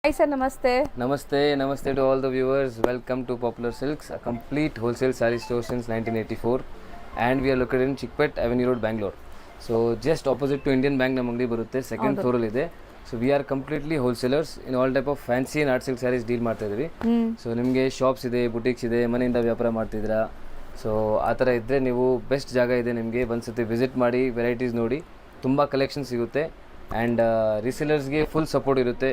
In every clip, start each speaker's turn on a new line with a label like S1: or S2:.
S1: Hi sir, namaste.
S2: Namaste to all the viewers. Welcome to Popular Silks, a complete wholesale saree store since 1984, and we are located in Chickpet Avenue Road, Bangalore. So just opposite to Indian Bank ನಮ್ಮ ಅಂಗಡಿ ಬರುತ್ತೆ, second floor ಅಲ್ಲಿ ಇದೆ. So we are completely wholesalers in all type of fancy and art silk saris deal ಮಾಡ್ತಾ ಇದೀವಿ. So ನಿಮಗೆ shops ಇದೆ, boutiques ಇದೆ, ಮನೆಯಿಂದ ವ್ಯಾಪಾರ ಮಾಡ್ತಿದ್ದೀರಾ, ಸೊ ಆ ಥರ ಇದ್ದರೆ ನೀವು ಬೆಸ್ಟ್ ಜಾಗ ಇದೆ ನಿಮಗೆ. ಒಂದ್ಸತಿ ವಿಸಿಟ್ ಮಾಡಿ, ವೆರೈಟೀಸ್ ನೋಡಿ, ತುಂಬ ಕಲೆಕ್ಷನ್ ಸಿಗುತ್ತೆ. ಆ್ಯಂಡ್ ರೀಸೇಲರ್ಸ್ಗೆ ಫುಲ್ ಸಪೋರ್ಟ್ ಇರುತ್ತೆ.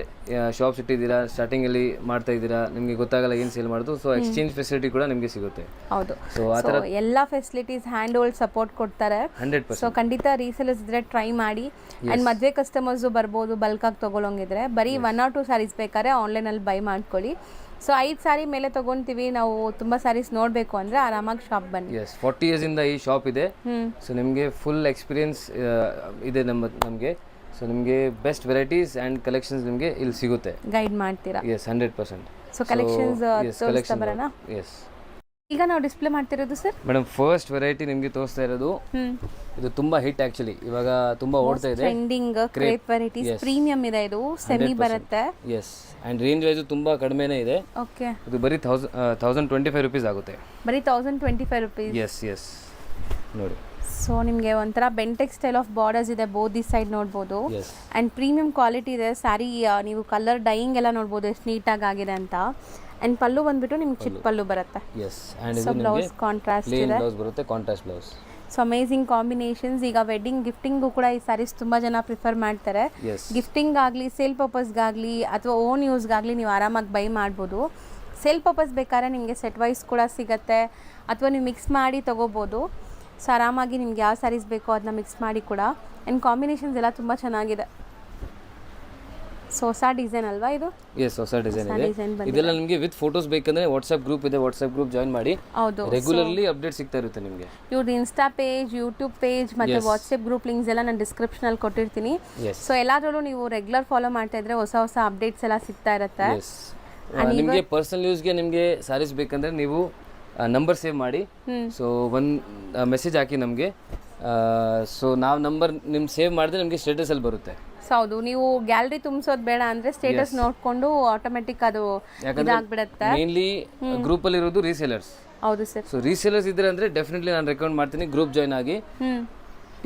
S2: ಶಾಪ್ಸ್ ಇಟ್ಟಿದ್ದೀರಾ, ಸ್ಟಾರ್ಟಿಂಗಲ್ಲಿ ಮಾಡ್ತಾ ಇದ್ದೀರಾ, ನಿಮಗೆ ಗೊತ್ತಾಗಲ್ಲ ಏನು ಸೇಲ್ ಮಾಡೋದು, ಸೊ ಎಕ್ಸ್ಚೇಂಜ್ ಫೆಸಿಲಿಟಿ ಕೂಡ ನಿಮಗೆ ಸಿಗುತ್ತೆ.
S1: ಹೌದು,
S2: ಸೊ ಆ ಥರ
S1: ಎಲ್ಲ ಫೆಸಿಲಿಟೀಸ್ ಹ್ಯಾಂಡ್ ಹೋಲ್ಡ್ ಸಪೋರ್ಟ್ ಕೊಡ್ತಾರೆ.
S2: 100%.
S1: ಸೊ ಖಂಡಿತ ರೀಸೇಲರ್ಸ್ ಇದ್ರೆ ಟ್ರೈ ಮಾಡಿ. ಆ್ಯಂಡ್ ಮದುವೆ ಕಸ್ಟಮರ್ಸು ಬರ್ಬೋದು, ಬಲ್ಕಾಗಿ ತೊಗೊಳಂಗಿದ್ರೆ ಬರೀ 1 or 2 ಸ್ಯಾರೀಸ್ ಬೇಕಾದ್ರೆ ಆನ್ಲೈನಲ್ಲಿ ಬೈ ಮಾಡ್ಕೊಳ್ಳಿ. ಸೊ 5 ಸ್ಯಾರಿ ಮೇಲೆ ತೊಗೊತೀವಿ ನಾವು, ತುಂಬ ಸ್ಯಾರೀಸ್ ನೋಡಬೇಕು ಅಂದರೆ ಆರಾಮಾಗಿ ಶಾಪ್ ಬನ್ನಿ.
S2: 40 ಇಯರ್ಸಿಂದ ಈ ಶಾಪ್ ಇದೆ. ಸೊ ನಿಮಗೆ ಫುಲ್ ಎಕ್ಸ್ಪೀರಿಯನ್ಸ್ ಇದೆ ನಮಗೆ. ಸೊ ನಿಮಗೆ ಬೆಸ್ಟ್ ವೆರೈಟೀಸ್ ಆ್ಯಂಡ್ ಕಲೆಕ್ಷನ್ಸ್ ನಿಮಗೆ ಇಲ್ಲಿ ಸಿಗುತ್ತೆ.
S1: ಗೈಡ್ ಮಾಡ್ತೀರಾ?
S2: 100%.
S1: ಸೊ ಕಲೆಕ್ಷನ್ಸ್ ತೋರಿಸ್ತಾ ಬರೋಣ. ಈಗ ನಾವು ಡಿಸ್ಪ್ಲೇ ಮಾಡ್ತಿರೋದು ಸರ್
S2: ಮೇಡಮ್ ಫಸ್ಟ್ ವೆರೈಟಿ ನಿಮಗೆ ತೋರಿಸ್ತಾ ಇರೋದು. ಇದು ತುಂಬಾ ಹಿಟ್ ಆಕ್ಚುಲಿ, ಇವಾಗ ತುಂಬಾ ಓಡ್ತಾ ಇದೆ.
S1: ಟ್ರೆಂಡಿಂಗ್ ಕ್ರೇಪ್ ವೆರೈಟೀಸ್, ಪ್ರೀಮಿಯಂ ಇದೆ, ಇದು ಸೆಮಿ ಬರುತ್ತೆ.
S2: ಎಸ್, ಅಂಡ್ ರೇಂಜ್ ವೈಸ್ ತುಂಬಾ ಕಡಿಮೆನೇ ಇದೆ.
S1: ಓಕೆ,
S2: ಇದು ಬರೀ 1025 rupees ಆಗುತ್ತೆ.
S1: ಬರೀ 1025 rupees.
S2: ಎಸ್ ನೋಡಿ.
S1: ಸೊ ನಿಮಗೆ ಒಂಥರ ಬೆಂಟೆಕ್ ಸ್ಟೈಲ್ ಆಫ್ ಬಾರ್ಡರ್ಸ್ ಇದೆ, ಬೋತ್ ದಿಸ್ ಸೈಡ್ ನೋಡ್ಬೋದು. ಆ್ಯಂಡ್ ಪ್ರೀಮಿಯಂ ಕ್ವಾಲಿಟಿ ಇದೆ ಸ್ಯಾರಿ. ನೀವು ಕಲರ್ ಡೈಯಿಂಗ್ ಎಲ್ಲ ನೋಡ್ಬೋದು ಎಷ್ಟು ನೀಟಾಗಿ ಆಗಿದೆ ಅಂತ. ಆ್ಯಂಡ್ ಪಲ್ಲು ಬಂದ್ಬಿಟ್ಟು ನಿಮ್ಗೆ ಚಿಕ್ಕ ಪಲ್ಲು ಬರುತ್ತೆ. ಸೊ ಬ್ಲೌಸ್ ಕಾಂಟ್ರಾಸ್ಟ್ ಇದೆ,
S2: contrast blouse.
S1: So amazing combinations. ಈಗ ವೆಡ್ಡಿಂಗ್ ಗಿಫ್ಟಿಂಗು ಕೂಡ ಈ ಸ್ಯಾರೀಸ್ ತುಂಬ ಜನ ಪ್ರಿಫರ್ ಮಾಡ್ತಾರೆ. ಗಿಫ್ಟಿಂಗ್ ಆಗಲಿ, ಸೇಲ್ ಪರ್ಪಸ್ಗಾಗಲಿ ಅಥವಾ ಓನ್ ಯೂಸ್ಗಾಗಲಿ ನೀವು ಆರಾಮಾಗಿ ಬೈ ಮಾಡ್ಬೋದು. ಸೇಲ್ ಪರ್ಪಸ್ ಬೇಕಾದ್ರೆ ನಿಮಗೆ ಸೆಟ್ ವೈಸ್ ಕೂಡ ಸಿಗುತ್ತೆ, ಅಥವಾ ನೀವು ಮಿಕ್ಸ್ ಮಾಡಿ ತೊಗೋಬೋದು. ಸೊ ಆರಾಮಾಗಿ ನಿಮ್ಗೆ ಯಾವ ಸ್ಯಾರೀಸ್ ಬೇಕೋ ಅದನ್ನ ಮಿಕ್ಸ್ ಮಾಡಿ ಕೂಡ. ಆ್ಯಂಡ್ ಕಾಂಬಿನೇಷನ್ಸ್ ಎಲ್ಲ ತುಂಬ ಚೆನ್ನಾಗಿದೆ. ಸೊ ಹೊಸ ಡಿಸೈನ್ ಅಲ್ವಾ ಇದು?
S2: ಎಸ್, ಹೊಸ ಡಿಸೈನ್ ಇದೆ. ಇದೆಲ್ಲ ನಿಮಗೆ ವಿತ್ ಫೋಟೋಸ್ ಬೇಕಂದ್ರೆ ವಾಟ್ಸ್ಆಪ್ ಗ್ರೂಪ್ ಇದೆ, ವಾಟ್ಸ್ಆಪ್ ಗ್ರೂಪ್ ಜಾಯಿನ್ ಮಾಡಿ.
S1: ಹೌದು,
S2: ರೆಗ್ಯುಲರ್ಲಿ ಅಪ್ಡೇಟ್ ಸಿಗ್ತಾ ಇರುತ್ತೆ ನಿಮಗೆ.
S1: ಇವ್ರದ್ದು ಇನ್ಸ್ಟಾ ಪೇಜ್, ಯೂಟ್ಯೂಬ್ ಪೇಜ್ ಮತ್ತು ವಾಟ್ಸ್ಆಪ್ ಗ್ರೂಪ್ ಲಿಂಕ್ಸ್ ಎಲ್ಲ ನಾನು ಡಿಸ್ಕ್ರಿಪ್ಷನಲ್ಲಿ ಕೊಟ್ಟಿರ್ತೀನಿ. ಸೊ ಎಲ್ಲಾದ್ರಲ್ಲೂ ನೀವು ರೆಗ್ಯುಲರ್ ಫಾಲೋ ಮಾಡ್ತಾ ಇದ್ರೆ ಹೊಸ ಹೊಸ ಅಪ್ಡೇಟ್ಸ್ ಎಲ್ಲ ಸಿಗ್ತಾ ಇರುತ್ತೆ.
S2: ನಿಮಗೆ ಪರ್ಸನಲ್ ಯೂಸ್ಗೆ ನಿಮಗೆ ಸ್ಯಾರೀಸ್ ಬೇಕಂದ್ರೆ ನೀವು ನಂಬರ್ ಸೇವ್ ಮಾಡಿ. ಸೊ ಒಂದು ಮೆಸೇಜ್ ಹಾಕಿ ನಮಗೆ. ಸೊ ನಾವು ನಂಬರ್ ನಿಮ್ಗೆ ಸೇವ್ ಮಾಡಿದ್ರೆ ನಿಮಗೆ ಸ್ಟೇಟಸಲ್ಲಿ ಬರುತ್ತೆ.
S1: ಹೌದು, ನೀವು ಗ್ಯಾಲರಿ ತುಂಬಿಸೋದು ಬೇಡ ಅಂದ್ರೆ ಸ್ಟೇಟಸ್ ನೋಡ್ಕೊಂಡು ಆಟೋಮೆಟಿಕ್ ಅದು ಇದಾಗ್ಬಿಡುತ್ತೆ.
S2: ಮೇನ್ಲಿ ಗ್ರೂಪ್ ಅಲ್ಲಿ ಇರೋದು ರೀಸೇಲರ್ಸ್.
S1: ಹೌದು ಸರ್.
S2: ಸೊ ರೀಸೇಲರ್ಸ್ ಇದ್ರೆ ಅಂದ್ರೆ ಡೆಫಿನೆಟ್ಲಿ ನಾನು ರೆಕಮೆಂಡ್ ಮಾಡ್ತೀನಿ, ಗ್ರೂಪ್ ಜಾಯ್ನ್ ಆಗಿ.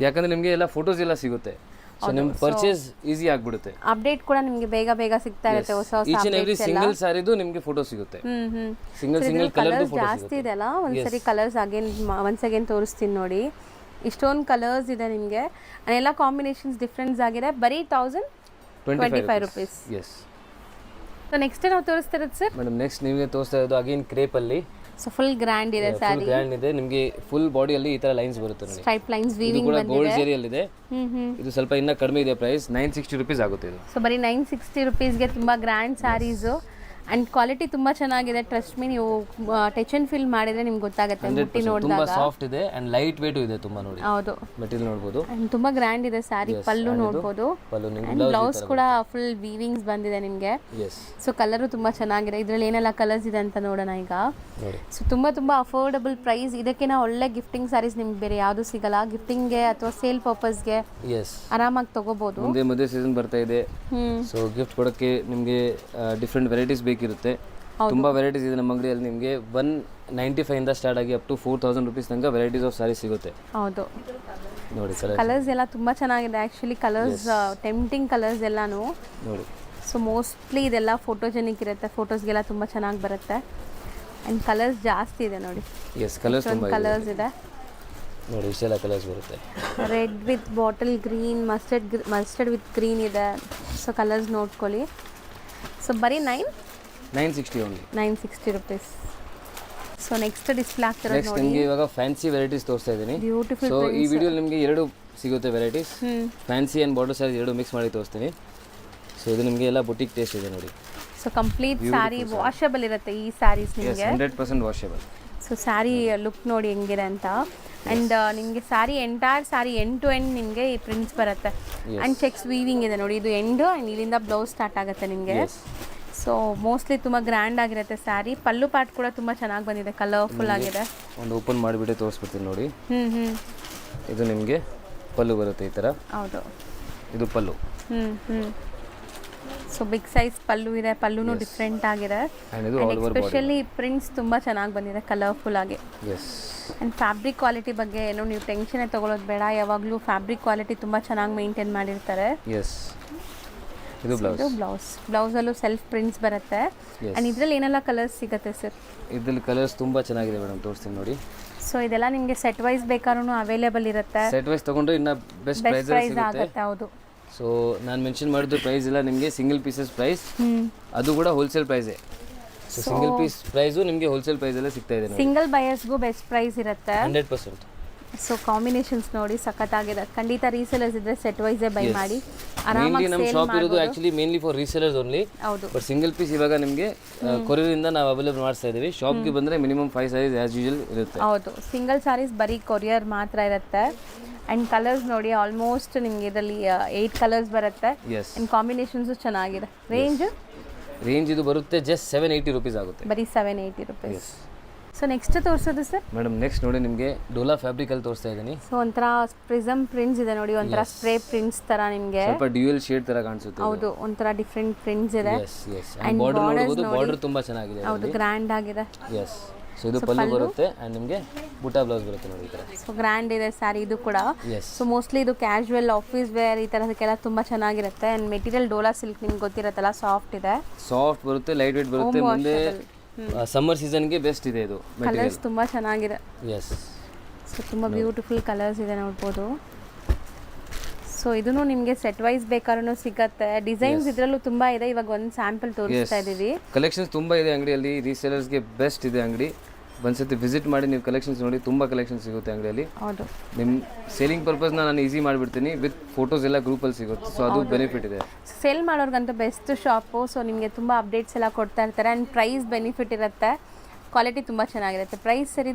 S2: ಯಾಕಂದ್ರೆ ನಿಮಗೆ ಎಲ್ಲ ಫೋಟೋಸ್ ಎಲ್ಲ ಸಿಗುತ್ತೆ. ಸೊ ನಿಮ್ ಪರ್ಚೇಸ್ ಈಸಿ ಆಗ್ಬಿಡುತ್ತೆ.
S1: ಅಪ್ಡೇಟ್ ಕೂಡ ನಿಮಗೆ ಬೇಗ ಬೇಗ ಸಿಗ್ತಾ ಇರುತ್ತೆ. ಹೊಸ ಹೊಸ
S2: ಈಚ್ ಅಂಡ್ ಎವ್ರಿ ಸಿಂಗಲ್ ಸಾರಿದು ನಿಮಗೆ ಫೋಟೋ ಸಿಗುತ್ತೆ. ಸಿಂಗಲ್ ಕಲರ್
S1: ಜಾಸ್ತಿ ಇದೆ ಅಲ್ಲ. ಒಂದ್ಸರಿ ಕಲರ್ಸ್ ಒನ್ಸ್ ಅಗೇನ್ ತೋರಿಸ್ತೀನಿ ನೋಡಿ. ಇಷ್ಟೊಂದು ಕಲರ್ಸ್ ಇದೆ ನಿಮಗೆ. ಎಲ್ಲ ಕಾಂಬಿನೇಷನ್ಸ್ ಡಿಫ್ರೆನ್ಸ್ ಆಗಿದೆ. ಬರೀ 1025 rupees.
S2: ಎಸ್.
S1: ಸೊ ನೆಕ್ಸ್ಟ್ ನಾವು ತೋರಿಸ್ತಾ ಇರೋದು ಸರ್
S2: ಮೇಡಮ್, ನೆಕ್ಸ್ಟ್ ನಿಮಗೆ ತೋರಿಸ್ತಾ ಇರೋದು ಅಗೇನ್ ಕ್ರೇಪ್ ಅಲ್ಲಿ.
S1: ಸೊ ಫುಲ್ ಗ್ರ್ಯಾಂಡ್ ಇದೆ ಸ್ಯಾರಿ.
S2: ಗ್ರ್ಯಾಂಡ್ ಇದೆ ನಿಮಗೆ. ಫುಲ್ ಬಾಡಿಯಲ್ಲಿ ಈ ತರ ಲೈನ್ಸ್ ಬರುತ್ತೆ ನೋಡಿ.
S1: ಸ್ಟ್ರೈಪ್ ಲೈನ್ಸ್ ವೀವಿಂಗ್ ಬಂದಿದೆ.
S2: ಗೋಲ್ಡ್ ಜೆರಿಯಲ್ಲಿ ಇದೆ. ಇದು ಸ್ವಲ್ಪ ಇನ್ನ ಕಡಿಮೆ ಇದೆ ಪ್ರೈಸ್. 960 rupees ಆಗುತ್ತೆ ಇದು.
S1: ಸೊ ಬರೀ 960 rupees ಗೆ ತುಂಬಾ ಗ್ರ್ಯಾಂಡ್ ಸ್ಯಾರೀಸ್. ಅಂಡ್ ಕ್ವಾಲಿಟಿ ತುಂಬಾ ಚೆನ್ನಾಗಿದೆ. ಟ್ರಸ್ಟ್ ಮೀ, ನೀವು ಟಚ್ ಅಂಡ್ ಫೀಲ್ ಮಾಡಿದ್ರೆ ನಿಮ್ಗೆ ಗೊತ್ತಾಗುತ್ತೆ. ಮುಟ್ಟಿ ನೋಡಿದಾಗ
S2: ತುಂಬಾ ಸಾಫ್ಟ್ ಇದೆ ಅಂಡ್ ಲೈಟ್ ವೇಟ್ ಇದೆ ತುಂಬಾ. ನೋಡಿ,
S1: ಹೌದು,
S2: ಮೆಟೀರಿಯಲ್ ನೋಡಬಹುದು.
S1: ಅಂಡ್ ತುಂಬಾ ಗ್ರ್ಯಾಂಡ್ ಇದೆ ಸ್ಯಾರಿ. ಪಲ್ಲು ನೋಡಬಹುದು. ಅಂಡ್ ಬ್ಲೌಸ್ ಕೂಡ ಫುಲ್ ವೀವಿಂಗ್ಸ್ ಬಂದಿದೆ ನಿಮಗೆ. ಸೊ ಕಲರು ತುಂಬಾ ಚೆನ್ನಾಗಿದೆ. ಇದರಲ್ಲಿ ಏನೆಲ್ಲ ಕಲರ್ಸ್ ಇದೆ ಅಂತ ನೋಡೋಣ ಈಗ. ಸೊ ತುಂಬಾ ಅಫೋರ್ಡಬಲ್ ಪ್ರೈಸ್. ಇದಕ್ಕಿಂತ ಒಳ್ಳೆ ಗಿಫ್ಟಿಂಗ್ ಸ್ಯಾರೀಸ್ ನಿಮ್ಗೆ ಬೇರೆ ಯಾವುದು ಸಿಗಲ್ಲ. ಗಿಫ್ಟಿಂಗ್ಗೆ ಅಥವಾ ಸೇಲ್ ಪರ್ಪಸ್ಗೆ ಆರಾಮಾಗಿ ತಗೋಬಹುದು.
S2: ಮುಂದೆ ಮದುವೆ ಸೀಸನ್ ಬರ್ತಾ ಇದೆ. ಸೊ ಗಿಫ್ಟ್ ಕೊಡೋಕ್ಕೆ ನಿಮಗೆ ಡಿಫ್ರೆಂಟ್ ವೆರೈಟೀಸ್ ಬೇಕಿರುತ್ತೆ. ತುಂಬಾ ವೆರೈಟೀಸ್ ಇದೆ ನಮ್ಮ ಅಂಗಡಿಯಲ್ಲಿ. ನಿಮಗೆ 195 ಇಂದ ಸ್ಟಾರ್ಟ್ ಆಗಿ ಅಪ್ ಟು 4000 rupees ತನಕ ವೆರೈಟೀಸ್ ಆಫ್ ಸಾರೀಸ್ ಸಿಗುತ್ತೆ.
S1: ಹೌದು
S2: ನೋಡಿ,
S1: ಕಲರ್ಸ್ ಎಲ್ಲ ತುಂಬಾ ಚೆನ್ನಾಗಿದೆ ಆಕ್ಚುಲಿ. ಕಲರ್ಸ್ ಟೆಂಪ್ಟಿಂಗ್ ಕಲರ್ಸ್ ಎಲ್ಲಾನು
S2: ನೋಡಿ.
S1: ಸೊ ಮೋಸ್ಟ್ಲಿ ಇದೆಲ್ಲ ಫೋಟೋಜೆನಿಕ್ ಇರುತ್ತೆ, ಫೋಟೋಸ್ಗೆಲ್ಲ ತುಂಬಾ ಚೆನ್ನಾಗಿ ಬರುತ್ತೆ. ಅಂಡ್ ಕಲರ್ಸ್ ಜಾಸ್ತಿ ಇದೆ ನೋಡಿ.
S2: ಎಸ್, ಕಲರ್ಸ್ ತುಂಬಾ
S1: ಕಲರ್ಸ್ ಇದೆ
S2: ನೋಡಿ. ಇಷ್ಟೆಲ್ಲ ಕಲರ್ಸ್ ಬರುತ್ತೆ.
S1: Red with bottle green, mustard with green ಇದೆ. ಸೊ ಕಲರ್ಸ್ ನೋಡ್ಕೊಳ್ಳಿ. ಸೊ ಬರೀ
S2: 960 only.
S1: 960 rupees. So next display ಆಗ್ತಿರೋದು
S2: ನೆಕ್ಸ್ಟ್ ನಿಮಗೆ ಇವಾಗ ಫ್ಯಾನ್ಸಿ ವೆರೈಟೀಸ್ ತೋರಿಸ್ತಾ ಇದ್ದೀನಿ. ಸೊ ಈ ವಿಡಿಯೋ ನಿಮಗೆ ಎರಡು ಸಿಗುತ್ತೆ varieties. Fancy and border saris ಎರಡು ಮಿಕ್ಸ್ ಮಾಡಿ ತೋರಿಸ್ತೀನಿ. ಸೊ ಇದು ನಿಮಗೆ ಎಲ್ಲ ಬುಟಿಕ್ ಟೇಸ್ಟ್ ಇದೆ ನೋಡಿ.
S1: ಸೊ ಕಂಪ್ಲೀಟ್ ಸ್ಯಾರಿ ವಾಷಬಲ್ ಇರುತ್ತೆ ಈ ಸ್ಯಾರೀಸ್ ನಿಮಗೆ.
S2: 100% ವಾಷಬಲ್.
S1: ಸೊ ಸ್ಯಾರಿ ಲುಕ್ ನೋಡಿ ಹೆಂಗಿದೆ ಅಂತ. ಆ್ಯಂಡ್ ನಿಮಗೆ sari entire sari end to end ನಿಮಗೆ ಈ ಪ್ರಿಂಟ್ಸ್ ಬರುತ್ತೆ. ಆ್ಯಂಡ್ ಚೆಕ್ಸ್ ವೀವಿಂಗ್ ಇದೆ ನೋಡಿ. ಇದು ಎಂಡ್ ಆ್ಯಂಡ್ ಇಲ್ಲಿಂದ ಬ್ಲೌಸ್ ಸ್ಟಾರ್ಟ್ ಆಗುತ್ತೆ ನಿಮಗೆ. ಸೊ ಮೋಸ್ಟ್ಲಿ ತುಂಬ ಗ್ರ್ಯಾಂಡ್ ಆಗಿರುತ್ತೆ ಸ್ಯಾರಿ. ಪಲ್ಲು ಪಾರ್ಟ್ ಕೂಡ ತುಂಬ ಚೆನ್ನಾಗಿ ಬಂದಿದೆ, ಕಲರ್ಫುಲ್ ಆಗಿದೆ.
S2: ಒಂದು ಓಪನ್ ಮಾಡಿಬಿಟ್ಟು ತೋರಿಸ್ಬಿಡ್ತೀನಿ ನೋಡಿ. ಇದು ನಿಮಗೆ ಪಲ್ಲು ಬರುತ್ತೆ ಈ ಥರ.
S1: ಹೌದು,
S2: ಇದು ಪಲ್ಲು.
S1: ಸೊ ಸೊ ಬಿಗ್ ಸೈಜ್ ಪಲ್ಲು ಇದೆ, ಪಲ್ಲುನು ಡಿಫ್ರೆಂಟ್ ಆಗಿದೆ.
S2: ಆ್ಯಂಡ್ ಇದು all over body.
S1: Especially prints ತುಂಬ ಚೆನ್ನಾಗಿ ಬಂದಿದೆ, ಕಲರ್ಫುಲ್ ಆಗಿ.
S2: ಎಸ್.
S1: ಆ್ಯಂಡ್ ಫ್ಯಾಬ್ರಿಕ್ ಕ್ವಾಲಿಟಿ ಬಗ್ಗೆ ಏನು ನೀವು ಟೆನ್ಷನ್ ತೊಗೊಳೋದು ಬೇಡ, ಯಾವಾಗಲೂ ಫ್ಯಾಬ್ರಿಕ್ ಕ್ವಾಲಿಟಿ ತುಂಬ ಚೆನ್ನಾಗಿ ಮೇಂಟೈನ್ ಮಾಡಿರ್ತಾರೆ.
S2: ಎಸ್. ಇದು
S1: ಬ್ಲೌಸಲ್ಲೂ ಸೆಲ್ಫ್ ಪ್ರಿಂಟ್ಸ್ ಬರುತ್ತೆ. ಆ್ಯಂಡ್ ಇದರಲ್ಲಿ ಏನೆಲ್ಲ ಕಲರ್ಸ್ ಸಿಗುತ್ತೆ ಸರ್?
S2: ಇದರಲ್ಲಿ ಕಲರ್ಸ್ ತುಂಬ ಚೆನ್ನಾಗಿದೆ ಮೇಡಮ್, ತೋರಿಸ್ತೀನಿ ನೋಡಿ.
S1: ಸೊ ಇದೆಲ್ಲ ನಿಮಗೆ ಸೆಟ್ ವೈಸ್ ಬೇಕಾದ್ರೂ ಅವೈಲೇಬಲ್ ಇರುತ್ತೆ.
S2: ಸೆಟ್ ವೈಸ್ ತೊಗೊಂಡ್ರೆ ಇನ್ನು ಬೆಸ್ಟ್ ಪ್ರೈಸ್
S1: ಆಗುತ್ತೆ. ಹೌದು.
S2: ಸೊ ನಾನು ಮೆನ್ಷನ್ ಮಾಡಿದ್ದು ಪ್ರೈಸ್ ಎಲ್ಲ ನಿಮಗೆ ಸಿಂಗಲ್ ಪೀಸಸ್ ಪ್ರೈಸ್, ಅದು ಕೂಡ ಹೋಲ್ಸೇಲ್ ಪ್ರೈಸೇ. ಸೊ ಸಿಂಗಲ್ ಪೀಸ್ ಪ್ರೈಸು ನಿಮಗೆ ಹೋಲ್ಸೇಲ್ ಪ್ರೈಸಲ್ಲೇ ಸಿಗ್ತಾ ಇದೆ.
S1: ಸಿಂಗಲ್ ಬಯರ್ಸ್ಗೂ ಬೆಸ್ಟ್ ಪ್ರೈಸ್ ಇರುತ್ತೆ
S2: 100%.
S1: ಸೊ ಕಾಂಬಿನೇಷನ್ಸ್ ನೋಡಿ ಸಖತ್ತಾಗಿದೆ. ಖಂಡಿತ ರೀಸೇಲರ್ಸ್ ಇದ್ರೆ ಸೆಟ್ ವೈಸೇ ಬೈ ಮಾಡಿ
S2: ಆರಾಮಾಗಿ ನಮ್ಮ ಶಾಪ್ ಇರೋದು actually mainly for resellers only.
S1: ಹೌದು.
S2: ಬಟ್ ಸಿಂಗಲ್ ಪೀಸ್ ಇವಾಗ ನಿಮಗೆ ಕೊರಿಯರ್ ಇಂದ ನಾವು ಅವೈಲೇಬಲ್ ಮಾಡ್ತಾ ಇದ್ದೀವಿ. ಶಾಪ್ಗೆ ಬಂದರೆ ಮಿನಿಮಮ್ 5 ಸೈಜ್ ಆಸ್ ಯೂಶುವಲ್ ಇರುತ್ತೆ.
S1: ಹೌದು, ಸಿಂಗಲ್ ಸಾರೀಸ್ ಬರೀ ಕೊರಿಯರ್ ಮಾತ್ರ ಇರುತ್ತೆ. ಆ್ಯಂಡ್ ಕಲರ್ಸ್ ನೋಡಿ ಆಲ್ಮೋಸ್ಟ್ ನಿಮಗೆ ಇದರಲ್ಲಿ 8 ಕಲರ್ಸ್ ಬರುತ್ತೆ. ಆ್ಯಂಡ್ ಕಾಂಬಿನೇಷನ್ಸು ಚೆನ್ನಾಗಿದೆ. ರೇಂಜ್
S2: ಇದು ಬರುತ್ತೆ ಜಸ್ಟ್ 780 ರುಪೀಸ್ ಆಗುತ್ತೆ,
S1: ಬರೀ 780 ರುಪೀಸ್. ಸೊ ನೆಕ್ಸ್ಟ್ ತೋರಿಸೋದು ಸರ್?
S2: ಮೇಡಮ್ ನೆಕ್ಸ್ಟ್ ನೋಡಿ ನಿಮಗೆ ಡೋಲಾ ಫ್ಯಾಬ್ರಿಕ್ ಅಲ್ಲಿ ತೋರಿಸ್ತಾ ಇದ್ದೀನಿ.
S1: ಸೊ ಒಂಥರ ಪ್ರಿಸಮ್ ಪ್ರಿಂಟ್ಸ್ ಇದೆ ನೋಡಿ, ಒಂಥರ ಸ್ಪ್ರೇ ಪ್ರಿಂಟ್ಸ್ ತರ ನಿಮಗೆ
S2: ಸ್ವಲ್ಪ ಡ್ಯೂಯಲ್ ಶೇಡ್ ತರ ಕಾಣಿಸುತ್ತೆ.
S1: ಹೌದು, ಒಂಥರ ಡಿಫರೆಂಟ್ ಪ್ರಿಂಟ್ಸ್ ಇದೆ.
S2: ಅಂಡ್ ಬಾರ್ಡರ್ ನೋಡಬಹುದು, ಬಾರ್ಡರ್ ತುಂಬಾ ಚೆನ್ನಾಗಿದೆ.
S1: ಹೌದು, ಗ್ರ್ಯಾಂಡ್ ಆಗಿದೆ.
S2: ಎಸ್. ಸೊ ಇದು ಪಲ್ಲು ಬರುತ್ತೆ ಅಂಡ್ ನಿಮಗೆ ಬುಟಾ ಬ್ಲೌಸ್ ಬರುತ್ತೆ ನೋಡಿ ಈ ತರ.
S1: ಸೊ ಗ್ರ್ಯಾಂಡ್ ಇದೆ ಸ್ಯಾರಿ ಇದು ಕೂಡ. ಸೊ ಮೋಸ್ಟ್ಲಿ ಇದು ಕ್ಯಾಶುವಲ್ ಆಫೀಸ್ ವೇರ್ ಈ ತರದಕ್ಕೆಲ್ಲ ತುಂಬಾ ಚೆನ್ನಾಗಿರುತ್ತೆ. ಅಂಡ್ ಮೆಟೀರಿಯಲ್ ಡೋಲಾ ಸಿಲ್ಕ್ ನಿಮ್ಗೆ ಗೊತ್ತಿರುತ್ತಲ್ಲ, ಸಾಫ್ಟ್ ಇದೆ,
S2: ಸಾಫ್ಟ್ ಬರುತ್ತೆ, ಲೈಟ್ ವೇಟ್ ಬರುತ್ತೆ. ಮುಂದೆ ಸಮ್ಮರ್ ಸೀಸನ್ಗೆ ಬೆಸ್ಟ್ ಇದೆ ಇದು.
S1: ಕಲರ್ಸ್ ತುಂಬಾ ಚೆನ್ನಾಗಿದೆ.
S2: ಎಸ್.
S1: ಸೊ ತುಂಬಾ ಬ್ಯೂಟಿಫುಲ್ ಕಲರ್ಸ್ ಇದೆ ನೋಡ್ಬೋದು. ಸೊ ಇದನ್ನು ನಿಮಗೆ ಸೆಟ್ ವೈಸ್ ಬೇಕಾದ್ರೂ ಸಿಗತ್ತೆ. ಡಿಸೈನ್ಸ್ ಇದರಲ್ಲೂ ತುಂಬಾ ಇದೆ. ಇವಾಗ ಒಂದು ಸ್ಯಾಂಪಲ್ ತೋರಿಸ್ತಾ ಇದೀವಿ.
S2: ಕಲೆಕ್ಷನ್ಸ್ ತುಂಬಾ ಇದೆ ಅಂಗಡಿಯಲ್ಲಿ. ರೀಸೇಲರ್ಸ್ಗೆ ಬೆಸ್ಟ್ ಇದೆ ಅಂಗಡಿ. ಒಂದ್ಸತಿ ವಿಸಿಟ್ ಮಾಡಿ ನೀವು ಕಲೆಕ್ಷನ್ಸ್ ನೋಡಿ, ತುಂಬ ಕಲೆಕ್ಷನ್ಸ್ ಸಿಗುತ್ತೆ ಅಂಗಡಿಯಲ್ಲಿ.
S1: ಹೌದು.
S2: ನಿಮ್ಮ ಸೇಲಿಂಗ್ ಪರ್ಪಸ್ನ ನಾನು ಈಸಿ ಮಾಡಿಬಿಡ್ತೀನಿ, ವಿತ್ ಫೋಟೋಸ್ ಎಲ್ಲ ಗ್ರೂಪಲ್ಲಿ ಸಿಗುತ್ತೆ. ಸೊ ಅದು ಬೆನಿಫಿಟ್ ಇದೆ.
S1: ಸೇಲ್ ಮಾಡೋರ್ಗಂತೂ ಬೆಸ್ಟ್ ಶಾಪು. ಸೊ ನಿಮಗೆ ತುಂಬ ಅಪ್ಡೇಟ್ಸ್ ಎಲ್ಲ ಕೊಡ್ತಾ ಇರ್ತಾರೆ. ಆ್ಯಂಡ್ ಪ್ರೈಸ್ ಬೆನಿಫಿಟ್ ಇರುತ್ತೆ, ಕ್ವಾಲಿಟಿ ತುಂಬ ಚೆನ್ನಾಗಿರುತ್ತೆ. ಪ್ರೈಸ್ ಸರ್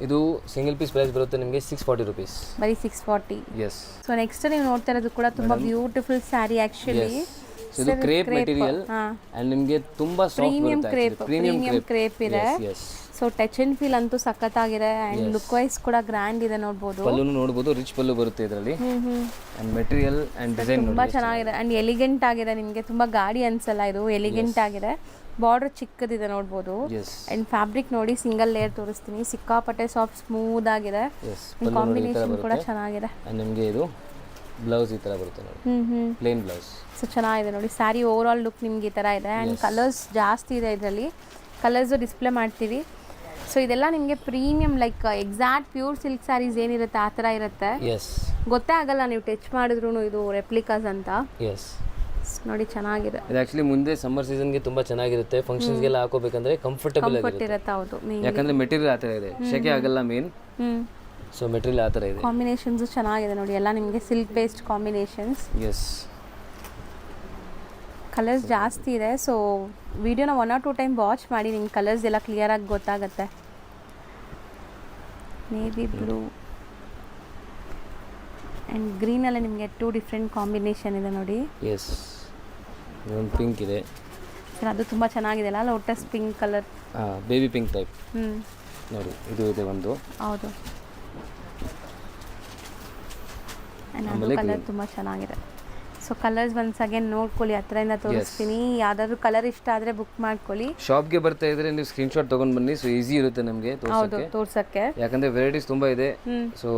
S1: ಇದು
S2: ಸಿಂಗಲ್ ಪೀಸ್ ಪ್ರೈಸ್ ಬರುತ್ತೆ ನಿಮಗೆ 640 ರುಪೀಸ್,
S1: ಬರೀ 640.
S2: ಎಸ್.
S1: ಸೊ ನೆಕ್ಸ್ಟ್ ನೀವು ನೋಡ್ತಾ ಇರೋದು ಕೂಡ ತುಂಬ ಬ್ಯೂಟಿಫುಲ್ ಸ್ಯಾರಿ ಆ್ಯಕ್ಚುಲಿ.
S2: ಇದು ಕ್ರೇಪ್ ಮೆಟೀರಿಯಲ್ ಅಂಡ್ ನಿಮಗೆ ತುಂಬಾ ಸಾಫ್ಟ್ ಬರುತ್ತೆ.
S1: ಪ್ರೀಮಿಯಂ ಕ್ರೇಪ್ ಇದೆ. ಸೊ ಟಚ್ ಅಂಡ್ ಫೀಲ್ ಅಂತೂ ಸಖತ್ತಾಗಿದೆ. ಅಂಡ್ ಲುಕ್ ವೈಸ್ ಕೂಡ ಗ್ರ್ಯಾಂಡ್ ಇದೆ ನೋಡಬಹುದು.
S2: ಪಲ್ಲುನು ನೋಡಬಹುದು, ರಿಚ್ ಪಲ್ಲು ಬರುತ್ತೆ ಇದರಲ್ಲಿ. ಅಂಡ್ ಮೆಟೀರಿಯಲ್ ಅಂಡ್ ಡಿಸೈನ್
S1: ತುಂಬಾ ಚೆನ್ನಾಗಿದೆ. ಅಂಡ್ ಎಲಿಗೆಂಟ್ ಆಗಿದೆ, ನಿಮಗೆ ತುಂಬಾ ಗಾಡಿ ಅನ್ಸಲ್ಲ, ಇದು ಎಲಿಗೆಂಟ್ ಆಗಿದೆ. ಬಾರ್ಡರ್ ಚಿಕ್ಕದಿದೆ ನೋಡಬಹುದು. ಅಂಡ್ ಫ್ಯಾಬ್ರಿಕ್ ನೋಡಿ, ಸಿಂಗಲ್ ಲೇಯರ್ ತೋರಿಸ್ತೀನಿ, ಸಿಕ್ಕಾಪಟ್ಟೆ ಸಾಫ್ಟ್ ಸ್ಮೂತ್ ಆಗಿದೆ. ಕಾಂಬಿನೇಷನ್ ಕೂಡ ಚೆನ್ನಾಗಿದೆ.
S2: ಅಂಡ್ ನಿಮಗೆ ಇದು ಬ್ಲೌಸ್ ಈ ತರ ಬರುತ್ತೆ ನೋಡಿ, ಪ್ಲೇನ್ ಬ್ಲೌಸ್.
S1: ಸೊ ಚೆನ್ನಾಗಿದೆ ನೋಡಿ, ಸ್ಯಾರಿ ಓವರ್ ಆಲ್ ಲುಕ್ ನಿಮ್ಗೆ ಈ ತರ ಇದೆ. ಅಂಡ್ ಕಲರ್ಸ್ ಜಾಸ್ತಿ ಇದೆ ಇದರಲ್ಲಿ, ಕಲರ್ಸ್ ಡಿಸ್ಪ್ಲೇ ಮಾಡ್ತೀವಿ. ಸೊ ಇದೆಲ್ಲ ನಿಮಗೆ premium like exact pure silk saris ಏನಿರುತ್ತೆ ಆ ಥರ ಇರುತ್ತೆ. ಗೊತ್ತೇ ಆಗಲ್ಲ ನೀವು ಟಚ್ ಮಾಡಿದ್ರು ಇದು ರೆಪ್ಲಿಕಾಸ್ ಅಂತ. ನೋಡಿ ಚೆನ್ನಾಗಿದೆ.
S2: ಇದು ಆಕ್ಚುಲಿ ಮುಂದೆ ಸಮ್ಮರ್ ಸೀಸನ್ಗೆ ತುಂಬಾ ಚೆನ್ನಾಗಿರುತ್ತೆ. ಫಂಕ್ಷನ್ಸ್ಗೆಲ್ಲ ಹಾಕೋಬೇಕಂದ್ರೆ ಕಂಫರ್ಟಬಲ್
S1: ಇರುತ್ತೆ. ಹೌದು,
S2: ಯಾಕಂದ್ರೆ ಮೆಟೀರಿಯಲ್ ಆ ಥರ ಇದೆ, ಶೆಕೆ ಆಗಲ್ಲ ಮೇನ್. ಸೊ ಮೆಟೀರಿಯಲ್ ಆ ಥರ ಇದೆ.
S1: ಕಾಂಬಿನೇಷನ್ಸ್ ಚೆನ್ನಾಗಿದೆ ನೋಡಿ, ಎಲ್ಲ ನಿಮಗೆ silk based combinations.
S2: Yes.
S1: Colours ಜಾಸ್ತಿ ಇದೆ. ಸೊ ವಿಡಿಯೋನ 1 or 2 ಟೈಮ್ ವಾಚ್ ಮಾಡಿ, ನಿಮ್ಗೆ ಕಲರ್ಸ್ ಎಲ್ಲ ಕ್ಲಿಯರಾಗಿ ಗೊತ್ತಾಗುತ್ತೆ. ನೇವಿ ಬ್ಲೂ ಆ್ಯಂಡ್ ಗ್ರೀನಲ್ಲಿ ನಿಮಗೆ 2 ಡಿಫ್ರೆಂಟ್ ಕಾಂಬಿನೇಷನ್ ಇದೆ ನೋಡಿ.
S2: ಎಸ್. ಒಂದು ಪಿಂಕ್ ಇದೆ
S1: ಸರ್, ಅದು ತುಂಬ ಚೆನ್ನಾಗಿದೆ ಅಲ್ಲ, lotus pink colour,
S2: baby pink type ನೋಡಿ. ಇದು ಇದೆ ಒಂದು.
S1: ಹೌದು. ಆ್ಯಂಡ್ ಕಲರ್ ತುಂಬ ಚೆನ್ನಾಗಿದೆ. ಸೊ ಕಲರ್ಸ್ ಒನ್ಸ್ ಅಗೇನ್ ನೋಡ್ಕೊಳ್ಳಿ, ಹತ್ರದಿಂದ ತೋರಿಸ್ತೀನಿ. ಯಾವ್ದಾದ್ರು ಕಲರ್ ಇಷ್ಟ ಆದರೆ ಬುಕ್ ಮಾಡ್ಕೊಳ್ಳಿ.
S2: ಶಾಪ್ಗೆ ಬರ್ತಾ ಇದ್ರೆ ನೀವು ಸ್ಕ್ರೀನ್ಶಾಟ್ ತೊಗೊಂಡು ಬನ್ನಿ. ಸೊ ಈಸಿ ಇರುತ್ತೆ ನಮಗೆ
S1: ತೋರ್ಸಕ್ಕೆ,
S2: ಯಾಕಂದ್ರೆ ವೆರೈಟೀಸ್ ತುಂಬ ಇದೆ. ಸೊ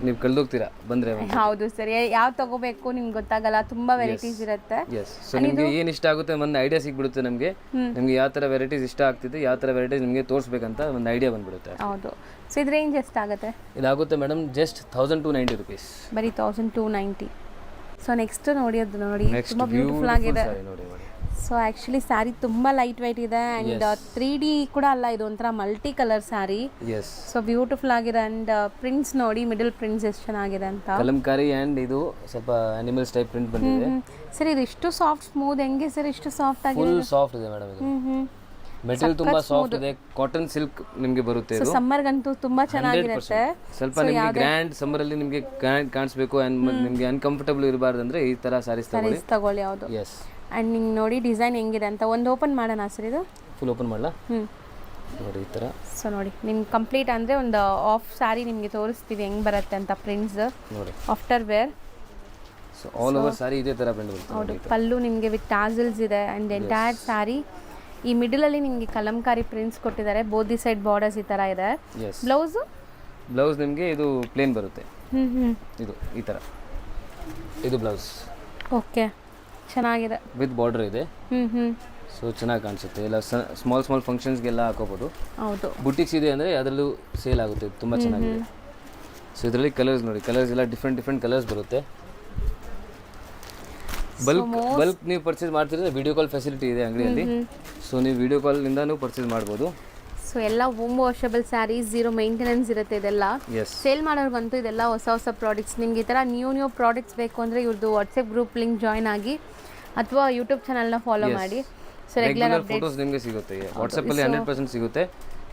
S2: ನೀವು ಕಳ್ದೋಗ್ತೀರಾ ಬಂದ್ರೆ.
S1: ಹೌದು ಸರ್, ಯಾವ ತಗೋಬೇಕು ನಿಮ್ಗೆ ಗೊತ್ತಾಗಲ್ಲ, ತುಂಬಾ ವೆರೈಟೀಸ್ ಇರುತ್ತೆ.
S2: ಸೊ ನಿಮಗೆ ಏನು ಇಷ್ಟ ಆಗುತ್ತೆ ಒಂದು ಐಡಿಯಾ ಸಿಗ್ಬಿಡುತ್ತೆ ನಮಗೆ. ನಿಮ್ಗೆ ಯಾವ ಥರ ವೆರೈಟೀಸ್ ಇಷ್ಟ ಆಗ್ತಿದೆ, ಯಾವ ಥರ ವೆರೈಟೀಸ್ ನಿಮಗೆ ತೋರಿಸ್ಬೇಕಂತ ಒಂದು ಐಡಿಯಾ ಬಂದ್ಬಿಡುತ್ತೆ.
S1: ಹೌದು. ಸೊ ಇದು ರೇಂಜ್ ಎಷ್ಟಾಗುತ್ತೆ?
S2: ಇದಾಗುತ್ತೆ ಮೇಡಮ್ ಜಸ್ಟ್ 1290 ರುಪೀಸ್,
S1: ಬರೀ 1290. ಸೊ ನೆಕ್ಸ್ಟ್ ನೋಡಿ, ಅದು ನೋಡಿ ತುಂಬ ಬ್ಯೂಟಿಫುಲ್ ಆಗಿದೆ. ಸೊ ಆ್ಯಕ್ಚುಲಿ ಸ್ಯಾರಿ ತುಂಬ ಲೈಟ್ ವೈಟ್ ಇದೆ. ಆ್ಯಂಡ್ 3D ಕೂಡ ಅಲ್ಲ, ಇದು ಒಂಥರ multi colour sari. So beautiful ಆಗಿದೆ. ಆ್ಯಂಡ್ ಪ್ರಿಂಟ್ಸ್ ನೋಡಿ, ಮಿಡಲ್ ಪ್ರಿಂಟ್ಸ್ ಎಷ್ಟು ಚೆನ್ನಾಗಿದೆ ಅಂತ.
S2: ಕಲಂಕಾರಿ ಆ್ಯಂಡ್ ಇದು ಸ್ವಲ್ಪ ಅನಿಮಲ್ಸ್ ಟೈಪ್ ಪ್ರಿಂಟ್ ಬಂದಿದೆ.
S1: ಸರ್ ಇದು ಇಷ್ಟು ಸಾಫ್ಟ್ ಸ್ಮೂತ್ ಹೆಂಗೆ ಸರ್ ಇಷ್ಟು ಸಾಫ್ಟ್ ಆಗಿದೆ?
S2: ಫುಲ್ ಸಾಫ್ಟ್ ಇದೆ ಮೇಡಮ್. ಇದು ಮೆಟೀರಿಯಲ್ ತುಂಬಾ ಸಾಫ್ಟ್ ಇದೆ, ಕಾಟನ್ ಸಿಲ್ಕ್ ನಿಮಗೆ ಬರುತ್ತೆ. ಇದು
S1: ಸಮ್ಮರ್ಗಂತೂ ತುಂಬಾ ಚೆನ್ನಾಗಿರುತ್ತೆ.
S2: ಸ್ವಲ್ಪ ನಿಮಗೆ ಗ್ರ್ಯಾಂಡ್ ಸಮ್ಮರ್ ಅಲ್ಲಿ ನಿಮಗೆ ಗ್ರ್ಯಾಂಡ್ ಕಾಣಿಸಬೇಕು ಅಂಡ್ ನಿಮಗೆ ಅನ್ಕಂಫರ್ಟಬಲ್ ಇರಬಾರ್ದು ಅಂದ್ರೆ ಈ ತರ ಸಾರೀಸ್
S1: ತಗೊಳ್ಳಿ. ಹೌದು.
S2: ಎಸ್.
S1: ಅಂಡ್ ನಿಮ್ಗೆ ನೋಡಿ ಡಿಸೈನ್ ಹೆಂಗಿದೆ ಅಂತ ಒಂದು ಓಪನ್ ಮಾಡೋಣ ಸರ್. ಇದು
S2: ಫುಲ್ ಓಪನ್ ಮಾಡಲಾ? ನೋಡಿ ಈ ತರ.
S1: ಸೊ ನೋಡಿ ನಿಮ್ಗೆ ಕಂಪ್ಲೀಟ್ ಅಂದ್ರೆ ಒಂದು ಆಫ್ ಸ್ಯಾರಿ ನಿಮಗೆ ತೋರಿಸ್ತೀವಿ ಹೆಂಗ್ ಬರುತ್ತೆ ಅಂತ ಪ್ರಿಂಟ್ಸ್.
S2: ನೋಡಿ
S1: after wear
S2: so all over sari ಇದೇ ಥರ ಪ್ರಿಂಟ್ ಬರುತ್ತೆ.
S1: ಹೌದು, ಪಲ್ಲು ನಿಮಗೆ ವಿತ್ ಟಾಸಲ್ಸ್ ಇದೆ ಆ್ಯಂಡ್ ಎಂಟೈರ್ ಸ್ಯಾರಿ ಈ ಮಿಡಲಲ್ಲಿ ನಿಮಗೆ ಕಲಂಕಾರಿ ಪ್ರಿಂಟ್ಸ್ ಕೊಟ್ಟಿದ್ದಾರೆ. ಬೋದಿ ಸೈಡ್ ಬಾರ್ಡರ್ಸ್ ಈ ಥರ ಇದೆ.
S2: ಎಸ್,
S1: ಬ್ಲೌಸ್
S2: ನಿಮಗೆ ಇದು ಪ್ಲೇನ್ ಬರುತ್ತೆ. ಇದು ಈ ಥರ ಇದು ಬ್ಲೌಸ್.
S1: ಓಕೆ, ಚೆನ್ನಾಗಿದೆ
S2: ವಿತ್ ಬಾರ್ಡರ್ ಇದೆ. ಸೊ ಚೆನ್ನಾಗಿ ಕಾಣಿಸುತ್ತೆ. ಎಲ್ಲ ಸ್ಮಾಲ್ ಫಂಕ್ಷನ್ಸ್ಗೆಲ್ಲ ಹಾಕೋಬೋದು.
S1: ಹೌದು,
S2: ಬುಟಿಕ್ಸ್ ಇದೆ ಅಂದರೆ ಅದರಲ್ಲೂ ಸೇಲ್ ಆಗುತ್ತೆ. ತುಂಬ ಚೆನ್ನಾಗಿದೆ. ಸೊ ಇದರಲ್ಲಿ ಕಲರ್ಸ್ ನೋಡಿ, ಕಲರ್ಸ್ ಎಲ್ಲ ಡಿಫ್ರೆಂಟ್ ಕಲರ್ಸ್ ಬರುತ್ತೆ. ಬಲ್ಕ್ ನೀವು ಪರ್ಚೇಸ್ ಮಾಡ್ತಿದ್ರೆ ವಿಡಿಯೋ ಕಾಲ್ ಫೆಸಿಲಿಟಿ ಇದೆ ಅಂಗಡಿಯಲ್ಲಿ. ಸೊ ನೀವು ವಿಡಿಯೋ ಕಾಲ್ನಿಂದನೂ ಪರ್ಚೇಸ್ ಮಾಡ್ಬೋದು.
S1: ಸೊ ಎಲ್ಲ home washable saris, zero maintenance ಇರುತ್ತೆ ಇದೆಲ್ಲ. ಸೇಲ್ ಮಾಡೋರ್ಗಂತೂ ಇದೆಲ್ಲ ಹೊಸ ಪ್ರಾಡಕ್ಟ್ಸ್. ನಿಮ್ಗೆ ಈ ಥರ ನ್ಯೂ ಪ್ರಾಡಕ್ಟ್ಸ್ ಬೇಕು ಅಂದರೆ ಇವ್ರದ್ದು ವಾಟ್ಸಪ್ ಗ್ರೂಪ್ ಲಿಂಕ್ ಜಾಯ್ನ್ ಆಗಿ ಅಥವಾ ಯೂಟ್ಯೂಬ್ ಚಾನಲ್ನ ಫಾಲೋ ಮಾಡಿ. ಸೊ ರೆಗ್ಯುಲರ್
S2: ಫೋಟೋಸ್ ನಿಮಗೆ ಸಿಗುತ್ತೆ. ವಾಟ್ಸಪ್ಪಲ್ಲಿ 100% ಸಿಗುತ್ತೆ.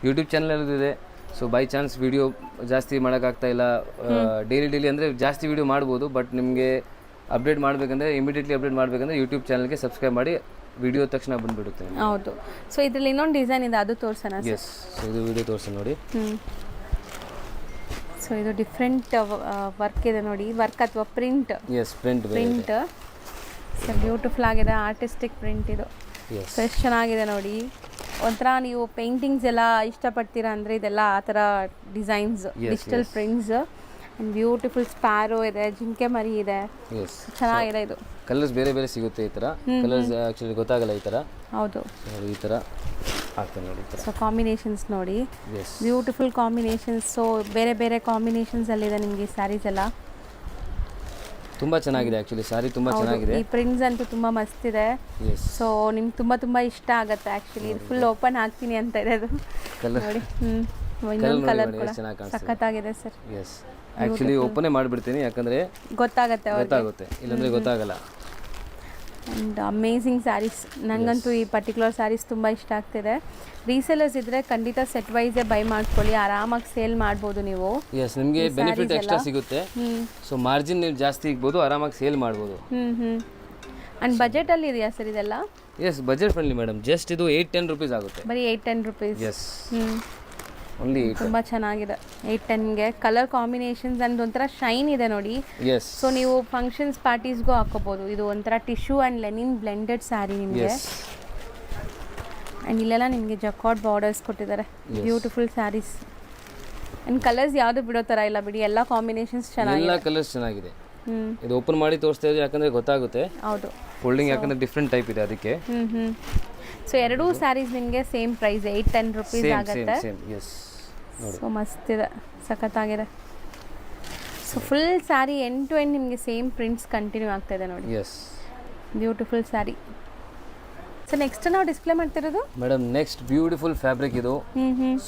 S2: ಯೂಟ್ಯೂಬ್ ಚಾನಲ್ ಇದೆ. ಸೊ ಬೈ ಚಾನ್ಸ್ ವಿಡಿಯೋ ಜಾಸ್ತಿ ಮಾಡೋಕ್ಕಾಗ್ತಾ ಇಲ್ಲ, ಡೈಲಿ ಅಂದರೆ ಜಾಸ್ತಿ ವಿಡಿಯೋ ಮಾಡ್ಬೋದು. ಬಟ್ ನಿಮಗೆ ಅಪ್ಡೇಟ್ ಮಾಡಬೇಕಂದ್ರೆ ಇಮಿಡಿಯೇಟ್ಲಿ ಅಪ್ಡೇಟ್ ಮಾಡಬೇಕಂದ್ರೆ ಯೂಟ್ಯೂಬ್ ಚಾನಲ್ಗೆ ಸಬ್ಸ್ಕ್ರೈಬ್ ಮಾಡಿ, ವಿಡಿಯೋ ತಕ್ಷಣ ಬಂದುಬಿಡುತ್ತೆ.
S1: ಹೌದು. ಸೊ ಇದರಲ್ಲಿ ಇನ್ನೊಂದು ಡಿಸೈನ್ ಇದೆ, ಅದು ತೋರಿಸೋಣ.
S2: ಎಸ್, ಸೊ ಇದು ವಿಡಿಯೋ ತೋರಿಸೋಣ ನೋಡಿ.
S1: ಸೊ ಇದು ಡಿಫ್ರೆಂಟ್ ವರ್ಕ್ ಇದೆ ನೋಡಿ, ವರ್ಕ್ ಅಥವಾ print.
S2: Yes, print
S1: so beautiful ಆಗಿದೆ, ಆರ್ಟಿಸ್ಟಿಕ್ ಪ್ರಿಂಟ್ ಇದು. ಸೊ ಎಷ್ಟು ಚೆನ್ನಾಗಿದೆ ನೋಡಿ. ಒಂಥರ ನೀವು ಪೇಂಟಿಂಗ್ಸ್ ಎಲ್ಲ ಇಷ್ಟಪಡ್ತೀರಾ ಅಂದರೆ ಇದೆಲ್ಲ ಆ ಥರ designs, digital prints and beautiful sparrow ಇದೆ, ಜಿಂಕೆ ಮರಿ ಇದೆ. ಚೆನ್ನಾಗಿದೆ. ಇದು
S2: ಕಲರ್ಸ್ ಬೇರೆ ಸಿಗುತ್ತೆ. ಈ ಥರ ಕಲರ್ಸ್ ಆ್ಯಕ್ಚುಲಿ ಗೊತ್ತಾಗಲ್ಲ ಈ ಥರ.
S1: ಹೌದು,
S2: ಈ ಥರ ಆಗ್ತದೆ ನೋಡಿ.
S1: ಸೊ ಕಾಂಬಿನೇಷನ್ಸ್ ನೋಡಿ, ಬ್ಯೂಟಿಫುಲ್ ಕಾಂಬಿನೇಷನ್ಸ್. ಸೊ ಬೇರೆ ಕಾಂಬಿನೇಷನ್ಸಲ್ಲಿದೆ ನಿಮಗೆ ಸ್ಯಾರೀಸ್ ಎಲ್ಲ.
S2: ತುಂಬ ಚೆನ್ನಾಗಿದೆ ಆ್ಯಕ್ಚುಲಿ ಸಾರಿ, ತುಂಬ ಚೆನ್ನಾಗಿದೆ.
S1: ಈ ಪ್ರಿಂಟ್ಸ್ ಅಂತೂ ತುಂಬ ಮಸ್ತ್ ಇದೆ. ಸೊ ನಿಮ್ಗೆ ತುಂಬ ಇಷ್ಟ ಆಗುತ್ತೆ ಆ್ಯಕ್ಚುಲಿ. ಇದು ಫುಲ್ ಓಪನ್ ಹಾಕ್ತೀನಿ ಅಂತ ಇದೆ ಅದು ನೋಡಿ. ಇನ್ನೊಂದು ಕಲರ್ ಕೂಡ ಸಖತ್ತಾಗಿದೆ ಸರ್.
S2: ಎಸ್, ಆ್ಯಕ್ಚುಲಿ ಓಪನೇ ಮಾಡಿಬಿಡ್ತೀನಿ ಯಾಕಂದರೆ ಗೊತ್ತಾಗುತ್ತೆ, ಇಲ್ಲಾಂದರೆ ಗೊತ್ತಾಗಲ್ಲ.
S1: And amazing saris. ನನಗಂತೂ ಈ ಪರ್ಟಿಕ್ಯುಲರ್ ಸ್ಯಾರೀಸ್ ತುಂಬ ಇಷ್ಟ ಆಗ್ತಿದೆ. ರೀಸೇಲರ್ಸ್ ಇದ್ದರೆ ಖಂಡಿತ ಸೆಟ್ ವೈಸೇ ಬೈ ಮಾಡ್ಕೊಳ್ಳಿ, ಆರಾಮಾಗಿ ಸೇಲ್ ಮಾಡ್ಬೋದು ನೀವು.
S2: ಎಸ್, ನಿಮಗೆ ಬೆನಿಫಿಟ್ ಎಕ್ಸ್ಟ್ರಾ ಸಿಗುತ್ತೆ. ಸೊ ಮಾರ್ಜಿನ್ ನೀವು ಜಾಸ್ತಿ ಇಗ್ಬೋದು, ಆರಾಮಾಗಿ ಸೇಲ್ ಮಾಡ್ಬೋದು.
S1: ಆ್ಯಂಡ್ ಬಜೆಟಲ್ಲಿ ಇದೆಯಾ ಸರ್ ಇದೆಲ್ಲ?
S2: Yes, budget friendly madam. Just ಇದು 8-10 ರುಪೀಸ್ ಆಗುತ್ತೆ.
S1: ಬರೀ 8-10 ರುಪೀಸ್.
S2: S, only 8.
S1: ತುಂಬ ಚೆನ್ನಾಗಿದೆ. 8-10ಗೆ ಕಲರ್ ಕಾಂಬಿನೇಷನ್ಸ್ ಅಂಡ್ ಒಂಥರ ಶೈನ್ ಇದೆ ನೋಡಿ.
S2: ಎಸ್,
S1: ಸೊ ನೀವು ಫಂಕ್ಷನ್ಸ್ ಪಾರ್ಟೀಸ್ಗೂ ಹಾಕೋಬೋದು. ಇದು ಒಂಥರ tissue and Lenin blended sari ನಿಮಗೆ. ಆ್ಯಂಡ್ ಇಲ್ಲೆಲ್ಲ ನಿಮಗೆ ಜಕಾರ್ಡ್ ಬಾರ್ಡರ್ಸ್ ಕೊಟ್ಟಿದ್ದಾರೆ. ಬ್ಯೂಟಿಫುಲ್ ಸ್ಯಾರೀಸ್ ಆ್ಯಂಡ್ ಕಲರ್ಸ್ ಯಾವುದು ಬಿಡೋ ಥರ ಇಲ್ಲ ಬಿಡಿ, ಎಲ್ಲ ಕಾಂಬಿನೇಷನ್ಸ್ ಚೆನ್ನಾಗಿದೆ.
S2: ಎಲ್ಲ ಕಲರ್ಸ್ ಚೆನ್ನಾಗಿದೆ. ಇದು ಓಪನ್ ಮಾಡಿ ತೋರಿಸ್ತಾ ಇದ್ದೀವಿ ಯಾಕಂದರೆ ಗೊತ್ತಾಗುತ್ತೆ.
S1: ಹೌದು,
S2: ಫೋಲ್ಡಿಂಗ್ ಯಾಕಂದರೆ ಡಿಫ್ರೆಂಟ್ ಟೈಪ್ ಇದೆ ಅದಕ್ಕೆ.
S1: ಸೊ ಎರಡೂ ಸ್ಯಾರೀಸ್ ನಿಮಗೆ ಸೇಮ್ ಪ್ರೈಸ್ 8-10 ರುಪೀಸ್ ಆಗುತ್ತೆ. ಸೊ ಮಸ್ತ್ ಇದೆ, ಸಖತ್ತಾಗಿದೆ. So full sari end to end ನಿಮಗೆ ಸೇಮ್ ಪ್ರಿಂಟ್ಸ್ ಕಂಟಿನ್ಯೂ ಆಗ್ತಾ ಇದೆ ನೋಡಿ.
S2: Yes,
S1: beautiful sari. So next ನಾವು ಡಿಸ್ಪ್ಲೇ ಮಾಡ್ತಿರೋದು
S2: ಮೇಡಮ್ ನೆಕ್ಸ್ಟ್ ಬ್ಯೂಟಿಫುಲ್ ಫ್ಯಾಬ್ರಿಕ್. ಇದು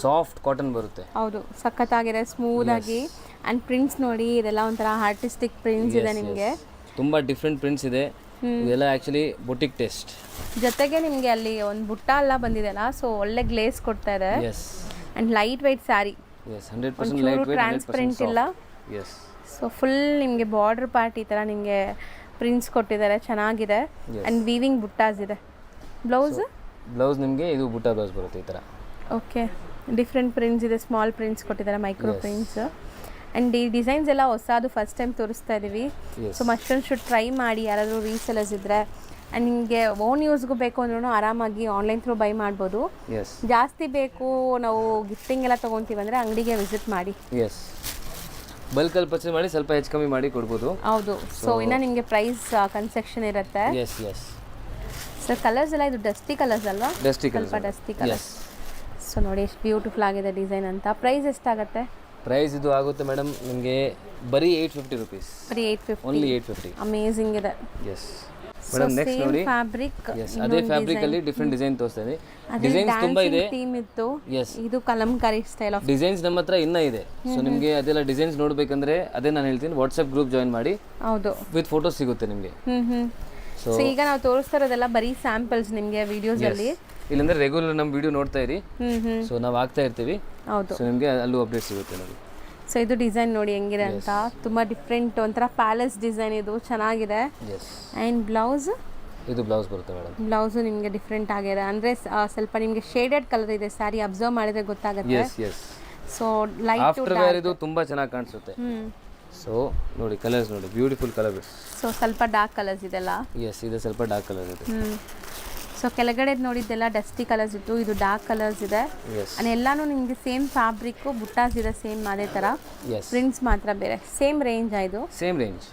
S2: ಸಾಫ್ಟ್ ಕಾಟನ್ ಬರುತ್ತೆ.
S1: ಹೌದು, ಸಖತ್ತಾಗಿದೆ, ಸ್ಮೂತ್ ಆಗಿ. ಆ್ಯಂಡ್ ಪ್ರಿಂಟ್ಸ್ ನೋಡಿ, ಇದೆಲ್ಲ ಒಂಥರ ಆರ್ಟಿಸ್ಟಿಕ್ ಪ್ರಿಂಟ್ಸ್ ಇದೆ ನಿಮಗೆ.
S2: ತುಂಬ ಡಿಫ್ರೆಂಟ್ ಪ್ರಿಂಟ್ಸ್ ಇದೆ. ಇದೆಲ್ಲ ಆ್ಯಕ್ಚುಲಿ ಬೊಟಿಕ್ ಟೇಸ್ಟ್.
S1: ಜೊತೆಗೆ ನಿಮಗೆ ಅಲ್ಲಿ ಒಂದು ಬುಟ್ಟ ಎಲ್ಲ ಬಂದಿದೆ ಅಲ್ಲ, ಸೊ ಒಳ್ಳೆ ಗ್ಲೇಸ್ ಕೊಡ್ತಾ ಇದೆ.
S2: Yes,
S1: and light weight sari.
S2: Yes, 100% light weight,
S1: transparent ಇಲ್ಲ.
S2: ಎಸ್,
S1: ಸೊ ಫುಲ್ ನಿಮಗೆ ಬಾರ್ಡರ್ ಪಾರ್ಟ್ ಈ ಥರ ನಿಮಗೆ ಪ್ರಿಂಟ್ಸ್ ಕೊಟ್ಟಿದ್ದಾರೆ, ಚೆನ್ನಾಗಿದೆ. ಆ್ಯಂಡ್ ವೀವಿಂಗ್ ಬುಟ್ಟಾಸ್ ಇದೆ. ಬ್ಲೌಸ್
S2: ನಿಮಗೆ ಇದು ಬುಟ್ಟ ಬ್ಲೌಸ್ ಬರುತ್ತೆ ಈ ಥರ.
S1: ಓಕೆ, ಡಿಫ್ರೆಂಟ್ ಪ್ರಿಂಟ್ಸ್ ಇದೆ, ಸ್ಮಾಲ್ ಪ್ರಿಂಟ್ಸ್ ಕೊಟ್ಟಿದ್ದಾರೆ, ಮೈಕ್ರೋ ಪ್ರಿಂಟ್ಸ್. ಆ್ಯಂಡ್ ಈ ಡಿಸೈನ್ಸ್ ಎಲ್ಲ ಹೊಸದು ಫಸ್ಟ್ ಟೈಮ್ ತೋರಿಸ್ತಾ ಇದ್ದೀವಿ. ಸೊ ಮಸ್ಟೊಂದು ಶುಡ್ ಟ್ರೈ ಮಾಡಿ ಯಾರಾದರೂ ರೀಸೆಲರ್ಸ್ ಇದ್ದರೆ. ಆ್ಯಂಡ್ ನಿಮಗೆ ಓನ್ ಯೂಸ್ಗೂ ಬೇಕು ಅಂದ್ರೂ ಆರಾಮಾಗಿ ಆನ್ಲೈನ್ ಥ್ರೂ ಬೈ ಮಾಡ್ಬೋದು. ಜಾಸ್ತಿ ಬೇಕು, ನಾವು ಗಿಫ್ಟಿಂಗ್ ಎಲ್ಲ ತೊಗೊತೀವಿ ಅಂದರೆ ಅಂಗಡಿಗೆ ವಿಸಿಟ್ ಮಾಡಿ.
S2: ಎಸ್, ಬಲ್ಕಲ್ಲಿ ಪರ್ಚೇಸ್ ಮಾಡಿ ಸ್ವಲ್ಪ ಹೆಚ್ಚು ಕಮ್ಮಿ ಮಾಡಿ ಕೊಡ್ಬೋದು.
S1: ಹೌದು. ಸೊ ಇನ್ನು ನಿಮಗೆ ಪ್ರೈಸ್ ಕನ್ಸೆಕ್ಷನ್ ಇರುತ್ತೆ.
S2: Yes, yes.
S1: ಸೊ ಕಲರ್ಸ್ ಎಲ್ಲ ಇದು ಡಸ್ಟಿ ಕಲರ್ಸ್ ಅಲ್ವಾ?
S2: ಸ್ವಲ್ಪ
S1: ಡಸ್ಟಿ ಕಲರ್ಸ್. ಸೊ ನೋಡಿ ಎಷ್ಟು ಬ್ಯೂಟಿಫುಲ್ ಆಗಿದೆ ಡಿಸೈನ್ ಅಂತ. ಪ್ರೈಸ್ ಎಷ್ಟಾಗುತ್ತೆ?
S2: ಪ್ರೈಸ್ ಇದು ಆಗುತ್ತೆ ಮೇಡಮ್ ನಿಮಗೆ ಬರೀ 850 ರುಪೀಸ್.
S1: ಬರೀ 850,
S2: ಓನ್ಲಿ 850.
S1: ಅಮೇಜಿಂಗ್ ಇದೆ.
S2: ಎಸ್ ಮೇಡಮ್, ನೆಕ್ಸ್ಟ್ ನೋಡಿ
S1: ಫ್ಯಾಬ್ರಿಕ್.
S2: ಅದೇ ಫ್ಯಾಬ್ರಿಕ್ ಅಲ್ಲಿ ಡಿಫ್ರೆಂಟ್ ಡಿಸೈನ್ ತೋರಿಸ್ತಾ ಇದೆ. ಡಿಸೈನ್ಸ್ ತುಂಬಾ ಇದೆ.
S1: ಥೀಮ್ ಇತ್ತು.
S2: ಎಸ್,
S1: ಇದು ಕಲಂಕಾರಿ ಸ್ಟೈಲ್ ಆಫ್
S2: ಡಿಸೈನ್ಸ್ ನಮ್ಮ ಹತ್ರ ಇನ್ನೂ ಇದೆ. ಸೊ ನಿಮಗೆ ಅದೆಲ್ಲ ಡಿಸೈನ್ಸ್ ನೋಡಬೇಕಂದ್ರೆ ಅದೇ ನಾನು ಹೇಳ್ತೀನಿ, ವಾಟ್ಸ್ಆಪ್ ಗ್ರೂಪ್ ಜಾಯಿನ್ ಮಾಡಿ.
S1: ಹೌದು,
S2: ವಿತ್ ಫೋಟೋಸ್ ಸಿಗುತ್ತೆ ನಿಮಗೆ.
S1: ಸೊ ಈಗ ನಾವು ತೋರಿಸ್ತಾ ಇರೋದೆಲ್ಲ ಬರೀ ಸ್ಯಾಂಪಲ್ಸ್ ನಿಮಗೆ ವಿಡಿಯೋಸ್ ಅಲ್ಲಿ.
S2: ಇಲ್ಲಾಂದ್ರೆ ರೆಗ್ಯುಲರ್ ನಮ್ಮ ವಿಡಿಯೋ ನೋಡ್ತಾ ಇರಿ. ಸೊ ನಾವು ಆಗ್ತಾ ಇರ್ತೀವಿ.
S1: ಹೌದು,
S2: ಸೊ ನಿಮಗೆ ಅಲ್ಲೂ ಅಪ್ಡೇಟ್ ಸಿಗುತ್ತೆ ನೋಡಿ.
S1: ಸೊ ಇದು ಡಿಸೈನ್ ನೋಡಿ ಹೆಂಗಿದೆ ಅಂತ. ತುಂಬ ಡಿಫ್ರೆಂಟ್, ಒಂಥರ ಪ್ಯಾಲೇಸ್ ಡಿಸೈನ್, ಇದು ಚೆನ್ನಾಗಿದೆ. ಆ್ಯಂಡ್ ಬ್ಲೌಸ್,
S2: ಇದು ಬ್ಲೌಸ್ ಬರುತ್ತೆ ಮೇಡಮ್.
S1: ಬ್ಲೌಸು ನಿಮಗೆ ಡಿಫ್ರೆಂಟ್ ಆಗಿದೆ, ಅಂದರೆ ಸ್ವಲ್ಪ ನಿಮಗೆ ಶೇಡೆಡ್ ಕಲರ್ ಇದೆ ಸ್ಯಾರಿ, ಅಬ್ಸರ್ವ್ ಮಾಡಿದ್ರೆ ಗೊತ್ತಾಗುತ್ತೆ.
S2: Yes, yes.
S1: So light
S2: after wear ಇದು ತುಂಬಾ ಚೆನ್ನಾಗಿ ಕಾಣಿಸುತ್ತೆ. ಸೊ ನೋಡಿ ಕಲರ್ಸ್ ನೋಡಿ, ಬ್ಯೂಟಿಫುಲ್ ಕಲರ್.
S1: ಸೊ ಸ್ವಲ್ಪ ಡಾರ್ಕ್ ಕಲರ್ಸ್ ಇದೆಲ್ಲ.
S2: ಎಸ್, ಇದು ಸ್ವಲ್ಪ ಡಾರ್ಕ್ ಕಲರ್ ಇದೆ.
S1: ಸೊ ಕೆಳಗಡೆ ನೋಡಿದ್ದೆಲ್ಲ ಡಸ್ಟಿ ಕಲರ್ಸ್ ಇತ್ತು, ಇದು ಡಾರ್ಕ್ ಕಲರ್ಸ್ ಇದೆ. ಅಂಡ್ ಎಲ್ಲಾನು ನಿಮಗೆ ಸೇಮ್ ಫ್ಯಾಬ್ರಿಕ್, ಬುಟ್ಟಾಸ್ ಇದೆ ಸೇಮ್ ಅದೇ ಥರ. ಪ್ರಿಂಟ್ಸ್ ಮಾತ್ರ ಬೇರೆ. ಸೇಮ್ ರೇಂಜ್ ಇದು.
S2: Same range.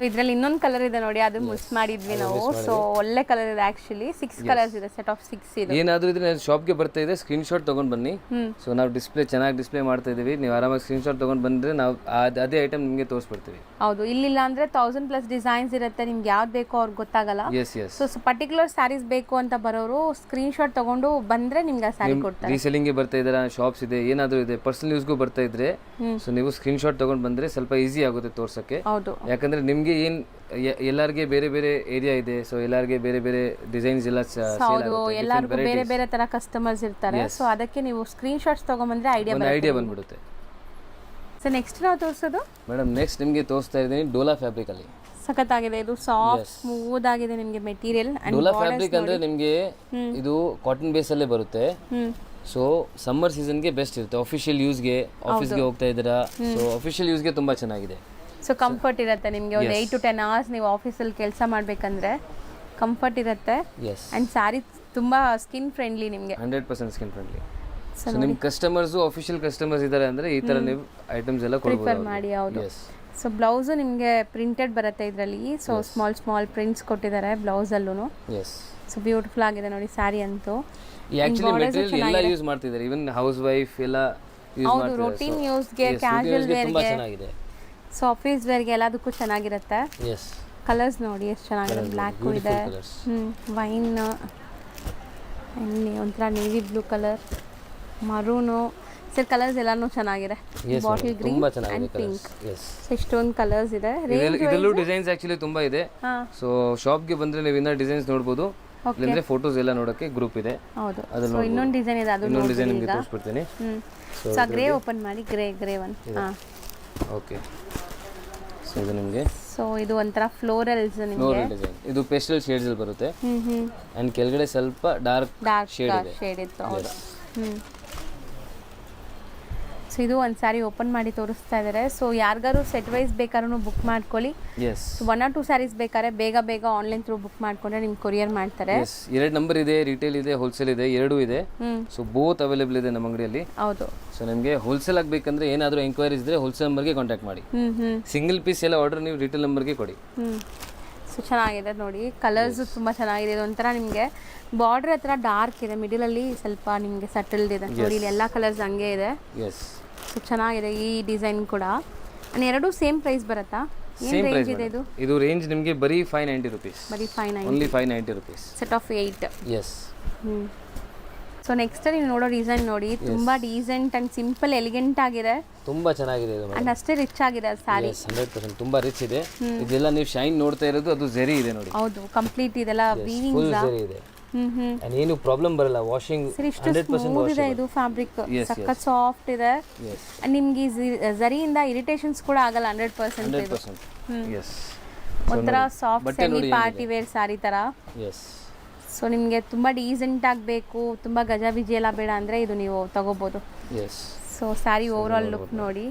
S1: ಇದರಲ್ಲಿ ಇನ್ನೊಂದು ಕಲರ್ ಇದೆ ನೋಡಿ, ಅದು ಮಿಸ್ ಮಾಡಿದ್ವಿ ನಾವು. ಸೊ ಒಳ್ಳೆ ಕಲರ್ ಇದೆ ಆಕ್ಚುಲಿ. 6 ಕಲರ್ಸ್ ಇದೆ, ಸೆಟ್ ಆಫ್ 6 ಇದೆ.
S2: ಏನಾದರೂ ಇದ್ರೆ ಶಾಪ್ಗೆ ಬರ್ತಾ ಇದೆ, ಸ್ಕ್ರೀನ್ ಶಾಟ್ ತೊಗೊಂಡು ಬನ್ನಿ. ಸೊ ನಾವು ಚೆನ್ನಾಗಿ ಡಿಸ್ಪ್ಲೇ ಮಾಡ್ತಾ ಇದೀವಿ. ನೀವು ಆರಾಮಾಗಿ ಸ್ಕ್ರೀನ್ ಶಾಟ್ ತೊಗೊಂಡು ಬಂದರೆ ನಾವು ಅದೇ ಐಟಮ್ ನಿಮಗೆ ತೋರಿಸ್ಬಿಡ್ತೀವಿ.
S1: ಹೌದು, ಇಲ್ಲಿಲ್ಲ ಅಂದ್ರೆ 1000+ ಡಿಸೈನ್ಸ್ ಇರುತ್ತೆ. ನಿಮ್ಗೆ ಯಾವ್ದು ಬೇಕೋ ಅವ್ರಿಗೆ ಗೊತ್ತಾಗಲ್ಲ. ಸೊ ಪರ್ಟಿಕ್ಯುಲರ್ ಸ್ಯಾರೀಸ್ ಬೇಕು ಅಂತ ಬರೋರು ಸ್ಕ್ರೀನ್ ಶಾಟ್ ತಗೊಂಡು ಬಂದ್ರೆ ನಿಮ್ಗೆ ಸ್ಯಾರಿ ಕೊಡ್ತಾರೆ.
S2: ರೀಸೆಲ್ಲಿಂಗ್ಗೆ ಬರ್ತಾ ಇದ್ದಾರೆ, ಶಾಪ್ಸ್ ಇದೆ, ಏನಾದರೂ ಇದೆ, ಪರ್ಸನಲ್ ಯೂಸ್ಗೂ ಬರ್ತಾ ಇದ್ರೆ ಸೊ ನೀವು ಸ್ಕ್ರೀನ್ ಶಾಟ್ ತೊಗೊಂಡು ಬಂದರೆ ಸ್ವಲ್ಪ ಈಸಿ ಆಗುತ್ತೆ ತೋರ್ಸೋಕ್ಕೆ.
S1: ಹೌದು,
S2: ಯಾಕಂದ್ರೆ ನಿಮಗೆ ಏನು ಎಲ್ಲರಿಗೆ ಬೇರೆ ಬೇರೆ ಏರಿಯಾ ಇದೆ. ಸೊ ಎಲ್ಲರಿಗೆ ಬೇರೆ ಬೇರೆ ಡಿಸೈನ್ಸ್ ಎಲ್ಲ
S1: ಹೌದು, ಎಲ್ಲರಿಗೂ ಬೇರೆ ಬೇರೆ ತರ ಕಸ್ಟಮರ್ಸ್ ಇರ್ತಾರೆ. ಸೊ ಅದಕ್ಕೆ ನೀವು ಸ್ಕ್ರೀನ್ ಶಾಟ್ಸ್ ತಗೊಂಡ್ಬಂದ್ರೆ ಐಡಿಯಾ
S2: ಬಂದ್ಬಿಡುತ್ತೆ.
S1: ಸೊ ನೆಕ್ಸ್ಟ್ ನಾವು ತೋರಿಸೋದು
S2: ಮೇಡಮ್, ನೆಕ್ಸ್ಟ್ ನಿಮಗೆ ತೋರಿಸ್ತಾ ಇದ್ದೀನಿ ಡೋಲಾ ಫ್ಯಾಬ್ರಿಕ್ ಅಲ್ಲಿ.
S1: ಸಖತ್ತಾಗಿದೆ ಇದು, ಸಾಫ್ಟ್ ಸ್ಮೂತ್ ಆಗಿದೆ ನಿಮಗೆ ಮೆಟೀರಿಯಲ್.
S2: ಡೋಲಾ ಫ್ಯಾಬ್ರಿಕ್ ಅಂದ್ರೆ ನಿಮಗೆ ಇದು ಕಾಟನ್ ಬೇಸ್ ಅಲ್ಲೇ ಬರುತ್ತೆ. ಸೊ ಸಮ್ಮರ್ ಸೀಸನ್ಗೆ ಬೆಸ್ಟ್ ಇರುತ್ತೆ. ಆಫಿಷಿಯಲ್ ಯೂಸ್ಗೆ, ಆಫೀಸ್ಗೆ ಹೋಗ್ತಾ ಇದ್ದೀರಾ, ಸೊ ಆಫಿಷಿಯಲ್ ಯೂಸ್ಗೆ ತುಂಬಾ ಚೆನ್ನಾಗಿದೆ.
S1: ಸೊ ಕಂಫರ್ಟ್ ಇರುತ್ತೆ ನಿಮಗೆ. ಒಂದು 8 to 10 hours ನೀವು ಆಫೀಸಲ್ಲಿ ಕೆಲಸ ಮಾಡಬೇಕಂದ್ರೆ ಕಂಫರ್ಟ್ ಇರುತ್ತೆ. ಆ್ಯಂಡ್ ಸ್ಯಾರಿ ತುಂಬ ಸ್ಕಿನ್ ಫ್ರೆಂಡ್ಲಿ ನಿಮಗೆ.
S2: 100% ಸ್ಕಿನ್ ಫ್ರೆಂಡ್ಲಿ. ಸೊ ನಿಮ್ಮ ಕಸ್ಟಮರ್ಸು ಆಫಿಷಿಯಲ್ ಕಸ್ಟಮರ್ಸ್ ಇದ್ದಾರೆ ಅಂದರೆ ಈ ಥರ ನೀವು ಐಟಮ್ಸ್ ಎಲ್ಲ
S1: ಪ್ರಿಫರ್ ಮಾಡಿ. ಹೌದು. ಸೊ ಬ್ಲೌಸು ನಿಮಗೆ ಪ್ರಿಂಟೆಡ್ ಬರುತ್ತೆ ಇದರಲ್ಲಿ. ಸೊ ಸ್ಮಾಲ್ ಪ್ರಿಂಟ್ಸ್ ಕೊಟ್ಟಿದ್ದಾರೆ ಬ್ಲೌಸಲ್ಲೂ. ಸೊ ಬ್ಯೂಟಿಫುಲ್ ಆಗಿದೆ ನೋಡಿ ಸ್ಯಾರಿ ಅಂತೂ.
S2: ಆ್ಯಕ್ಚುಲಿ ಮೆಟೀರಿಯಲ್ ಎಲ್ಲ ಯೂಸ್ ಮಾಡ್ತಿದ್ದಾರೆ. ಈವನ್ ಹೌಸ್ ವೈಫ್ ಎಲ್ಲ ಯೂಸ್ ಮಾಡ್ತಿದ್ದಾರೆ.
S1: ರೂಟೀನ್ ಯೂಸ್ಗೆ, ಕ್ಯಾಶುವಲ್
S2: ತುಂಬಾ
S1: ವೇರ್ಗೆ,
S2: ಚೆನ್ನಾಗಿದೆ.
S1: ಸೊ ಆಫೀಸ್ ವೇರ್ಗೆ ಎಲ್ಲದಕ್ಕೂ ಚೆನ್ನಾಗಿರುತ್ತೆ. ಕಲರ್ಸ್ ನೋಡಿ ಎಷ್ಟು ಚೆನ್ನಾಗಿದೆ. ಬ್ಲ್ಯಾಕು ಇದೆ, ವೈನ್, ಒಂಥರ navy blue colour, ಮರೂನು. Sir colours ಎಲ್ಲಾನು ಚೆನ್ನಾಗಿದೆ. Bottle green and pink. ಇಷ್ಟೊಂದು ಕಲರ್ಸ್ ಇದೆ.
S2: ಇದರಲ್ಲೂ ಡಿಸೈನ್ಸ್ ಆಕ್ಚುಲಿ ತುಂಬಾ ಇದೆ. ಸೊ ಶಾಪ್ಗೆ ಬಂದ್ರೆ ನೀವು ಇನ್ನೂ ಡಿಸೈನ್ಸ್ ನೋಡಬಹುದು. ಇಲ್ಲಂದ್ರೆ ಫೋಟೋಸ್ ಎಲ್ಲ ನೋಡಕ್ಕೆ ಗ್ರೂಪ್ ಇದೆ.
S1: ಹೌದು. ಸೊ ಇನ್ನೊಂದು ಡಿಸೈನ್ ಇದೆ, ಅದು
S2: ಇನ್ನೊಂದು ಡಿಸೈನ್ ನಿಮಗೆ ತೋರಿಸ್ಬಿಡ್ತೀನಿ.
S1: ಸೊ ಗ್ರೇ ಓಪನ್ ಮಾಡಿ, ಗ್ರೇ ಒನ್.
S2: ಓಕೆ. ಸೊ ಇದು ನಿಮಗೆ,
S1: ಸೊ ಇದು ಒಂಥರ ಫ್ಲೋರಲ್ಸ್ ನಿಮಗೆ.
S2: ಇದು ಪೇಸ್ಟಲ್ ಶೇಡ್ಸ್ ಅಲ್ಲಿ ಬರುತ್ತೆ. ಅಂಡ್ ಕೆಳಗಡೆ ಸ್ವಲ್ಪ ಡಾರ್ಕ್
S1: ಶೇಡ್ ಇತ್ತು. ಹೌದು. ಸೊ ಇದು ಒಂದು ಸ್ಯಾರಿ ಓಪನ್ ಮಾಡಿ ತೋರಿಸ್ತಾ ಇದ್ದಾರೆ. ಸೊ ಯಾರಿಗಾರು ಸೆಟ್ ವೈಸ್ ಬೇಕಾದ್ರೂ ಬುಕ್ ಮಾಡ್ಕೊಳ್ಳಿ. 1 or 2 ಸ್ಯಾರೀಸ್ ಬೇಕಾದ್ರೆ ಬೇಗ ಆನ್ಲೈನ್ ಥ್ರೂ ಬುಕ್ ಮಾಡ್ಕೊಂಡ್ರೆ ನಿಮ್ಗೆ ಕೊರಿಯರ್ ಮಾಡ್ತಾರೆ.
S2: 2 ನಂಬರ್ ಇದೆ, ರಿಟೇಲ್ ಇದೆ, ಹೋಲ್ಸೇಲ್ ಇದೆ, ಎರಡೂ ಇದೆ. ಸೊ ಬೋತ್ ಅವೈಲೇಬಲ್ ಇದೆ ನಮ್ಮ ಅಂಗಡಿಯಲ್ಲಿ.
S1: ಹೌದು.
S2: ಸೊ ನಿಮಗೆ ಹೋಲ್ಸೇಲ್ ಆಗಬೇಕಂದ್ರೆ ಏನಾದರೂ ಎಂಕ್ವೈರೀಸ್ ಇದ್ರೆ ಹೋಲ್ಸೇಲ್ ನಂಬರ್ಗೆ ಕಾಂಟ್ಯಾಕ್ಟ್ ಮಾಡಿ. ಸಿಂಗಲ್ ಪೀಸ್ ಎಲ್ಲ ಆರ್ಡರ್ ನೀವು ರಿಟೇಲ್ ನಂಬರ್ಗೆ ಕೊಡಿ.
S1: ಸೊ ಚೆನ್ನಾಗಿದೆ ನೋಡಿ, ಕಲರ್ಸ್ ತುಂಬ ಚೆನ್ನಾಗಿದೆ. ಇದೊಂಥರ ನಿಮಗೆ ಬಾರ್ಡರ್ ಹತ್ರ ಡಾರ್ಕ್ ಇದೆ, ಮಿಡಲಲ್ಲಿ ಸ್ವಲ್ಪ ನಿಮಗೆ ಸಟಲ್ಡ್ ಇದೆ ನೋಡಿ. ಇಲ್ಲಿ ಎಲ್ಲ ಕಲರ್ಸ್ ಹಂಗೆ ಇದೆ. ಸೊ ಚೆನ್ನಾಗಿದೆ ಈ ಡಿಸೈನ್ ಕೂಡ. ಎರಡು ಸೇಮ್ ಪ್ರೈಸ್ ಬರುತ್ತಾ?
S2: ಸೇಮ್ ಪ್ರೈಸ್ ಇದೆ. ಇದು ರೇಂಜ್ ನಿಮಗೆ ಬರೀ 590 rupees.
S1: ಬರೀ 590.
S2: Only 590 rupees.
S1: Set of 8.
S2: Yes.
S1: So next ನೀವು ನೋಡೋ ಡಿಸೈನ್ ನೋಡಿ, ತುಂಬಾ ಡೀಸೆಂಟ್ ಅಂಡ್ ಸಿಂಪಲ್ ಎಲಿಗೆಂಟ್ ಆಗಿದೆ.
S2: ತುಂಬಾ ಚೆನ್ನಾಗಿದೆ ಇದು.
S1: ಅಂಡ್ ಅಷ್ಟೇ ರಿಚ್ ಆಗಿದೆ ಸ್ಯಾರಿ.
S2: 100% ತುಂಬಾ ರಿಚ್ ಇದೆ. ಇದೆಲ್ಲ ನೀವು ಶೈನ್ ನೋಡ್ತಾ ಇರೋದು ಅದು ಜರಿ ಇದೆ ನೋಡಿ.
S1: ಹೌದು, ಕಂಪ್ಲೀಟ್ ಇದೆಲ್ಲ ವೀವಿಂಗ್
S2: ಫುಲ್ ಜರಿ ಇದೆ. ಅಂಡ್ ಏನು ಪ್ರಾಬ್ಲಮ್ ಬರಲ್ಲ. ವಾಷಿಂಗ್ 100% ವಾಷ್
S1: ಇದೆ. ಇದು ಫ್ಯಾಬ್ರಿಕ್ ಸಖತ್ ಸಾಫ್ಟ್ ಇದೆ. ಅಂಡ್ ನಿಮಗೆ ಜರಿಯಿಂದ ಇರಿಟೇಷನ್ಸ್ ಕೂಡ ಆಗಲ್ಲ. 100% ಇದು.
S2: ಎಸ್.
S1: ಒಂಥರ soft semi party wear sari ತರ.
S2: ಎಸ್.
S1: ಸೊ ನಿಮಗೆ ತುಂಬ ಡೀಸೆಂಟ್ ಆಗಬೇಕು, ತುಂಬ ಗಜಬಿಜಿ ಎಲ್ಲ ಬೇಡ ಅಂದರೆ ಇದು ನೀವು ತಗೋಬೋದು. So sari over all look ನೋಡಿ.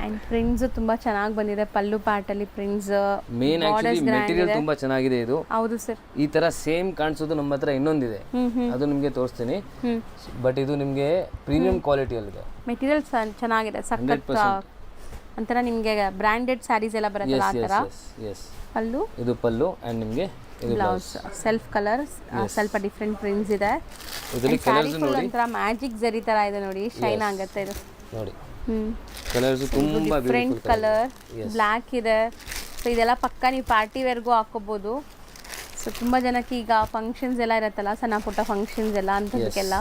S1: ಅಂಡ್ ಪ್ರಿಂಟ್ಸ್ ತುಂಬಾ ಚೆನ್ನಾಗಿ ಬಂದಿದೆ. ಪಲ್ಲು ಪಾರ್ಟ್ ಅಲ್ಲಿ ಪ್ರಿಂಟ್ಸ್,
S2: ಮೇನ್ ಆಕ್ಚುಲಿ ಮೆಟೀರಿಯಲ್ ತುಂಬಾ ಚೆನ್ನಾಗಿದೆ ಇದು.
S1: ಹೌದು ಸರ್.
S2: ಈ ತರ ಸೇಮ್ ಕಾಣಿಸೋದು ನಮ್ಮ ಹತ್ರ ಇನ್ನೊಂದಿದೆ, ಅದು ನಿಮಗೆ ತೋರಿಸ್ತೀನಿ. ಬಟ್ ಇದು ನಿಮಗೆ ಪ್ರೀಮಿಯಂ ಕ್ವಾಲಿಟಿ ಅಲ್ಲಿದೆ.
S1: ಮೆಟೀರಿಯಲ್ ಚೆನ್ನಾಗಿದೆ, ಸಖತ್ ಒಂಥರ ನಿಮಗೆ ಬ್ರಾಂಡೆಡ್ ಸ್ಯಾರೀಸ್ ಎಲ್ಲ ಬರುತ್ತಲ್ಲ ಆ ಥರ. ಪಲ್ಲು,
S2: ಇದು ಪಲ್ಲು ಅಂಡ್ ನಿಮಗೆ
S1: ಬ್ಲೌಸ್ ಸೆಲ್ಫ್ ಕಲರ್ಸ್, ಸ್ವಲ್ಪ ಡಿಫ್ರೆಂಟ್ ಪ್ರಿಂಟ್ಸ್ ಇದೆ.
S2: ಇದರಲ್ಲಿ ಕಲರ್ಸ್ ನೋಡಿ,
S1: ಒಂಥರ ಮ್ಯಾಜಿಕ್ ಜರಿ ತರ ಇದೆ ನೋಡಿ, ಶೈನ್ ಆಗುತ್ತೆ ಇದು
S2: ನೋಡಿ. ಕಲರ್ಸ್ ತುಂಬಾ
S1: ಡಿಫ್ರೆಂಟ್ ಕಲರ್, ಬ್ಲ್ಯಾಕ್ ಇದೆ. ಸೊ ಇದೆಲ್ಲ ಪಕ್ಕ ನೀವು ಪಾರ್ಟಿ ವೇರ್ಗೂ ಹಾಕೋಬಹುದು. ಸೊ ತುಂಬ ಜನಕ್ಕೆ ಈಗ ಫಂಕ್ಷನ್ಸ್ ಎಲ್ಲ ಇರುತ್ತಲ್ಲ, ಸಣ್ಣ ಪುಟ್ಟ ಫಂಕ್ಷನ್ಸ್ ಎಲ್ಲ ಅಂಥದಕ್ಕೆಲ್ಲ.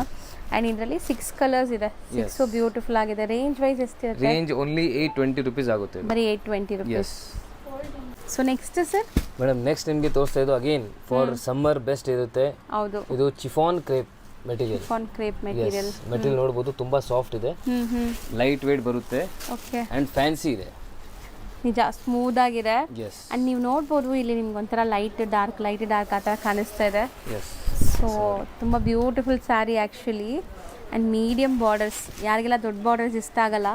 S1: ಆ್ಯಂಡ್ ಇದರಲ್ಲಿ 6 ಕಲರ್ಸ್ ಇದೆ. 6 ಬ್ಯೂಟಿಫುಲ್ ಆಗಿದೆ. ರೇಂಜ್ ವೈಸ್ ಎಷ್ಟಿರುತ್ತೆ?
S2: ರೇಂಜ್ ಓನ್ಲಿ 820 rupees ಆಗುತ್ತೆ.
S1: ಬರೀ 820 rupees. So next sir
S2: madam, next ನಿಮಗೆ ತೋರಿಸ್ತಾ ಇದ್ದು ಅಗೇನ್ ಫಾರ್ ಸಮ್ಮರ್ ಬೆಸ್ಟ್ ಇರುತ್ತೆ.
S1: ಹೌದು.
S2: ಇದು ಚಿಫಾನ್ crepe material.
S1: ಚಿಫಾನ್ crepe material.
S2: Material ನೋಡಬಹುದು, ತುಂಬಾ ಸಾಫ್ಟ್ ಇದೆ, ಲೈಟ್ ವೇಟ್ ಬರುತ್ತೆ.
S1: ಓಕೆ.
S2: ಅಂಡ್ ಫ್ಯಾನ್ಸಿ ಇದೆ,
S1: ನಿಜ ಸ್ಮೂತ್ ಆಗಿದೆ. ಅಂಡ್ ನೀವು ನೋಡ್ಬೋದು ಇಲ್ಲಿ ನಿಮ್ಗೆ ಒಂಥರ ಲೈಟ್ ಡಾರ್ಕ್ ಆ ಥರ ಕಾಣಿಸ್ತಾ ಇದೆ. ಸೊ ತುಂಬ beautiful sari actually. And medium borders, ಯಾರಿಗೆಲ್ಲ ದೊಡ್ಡ ಬಾರ್ಡರ್ಸ್ ಇಷ್ಟ ಆಗಲ್ಲ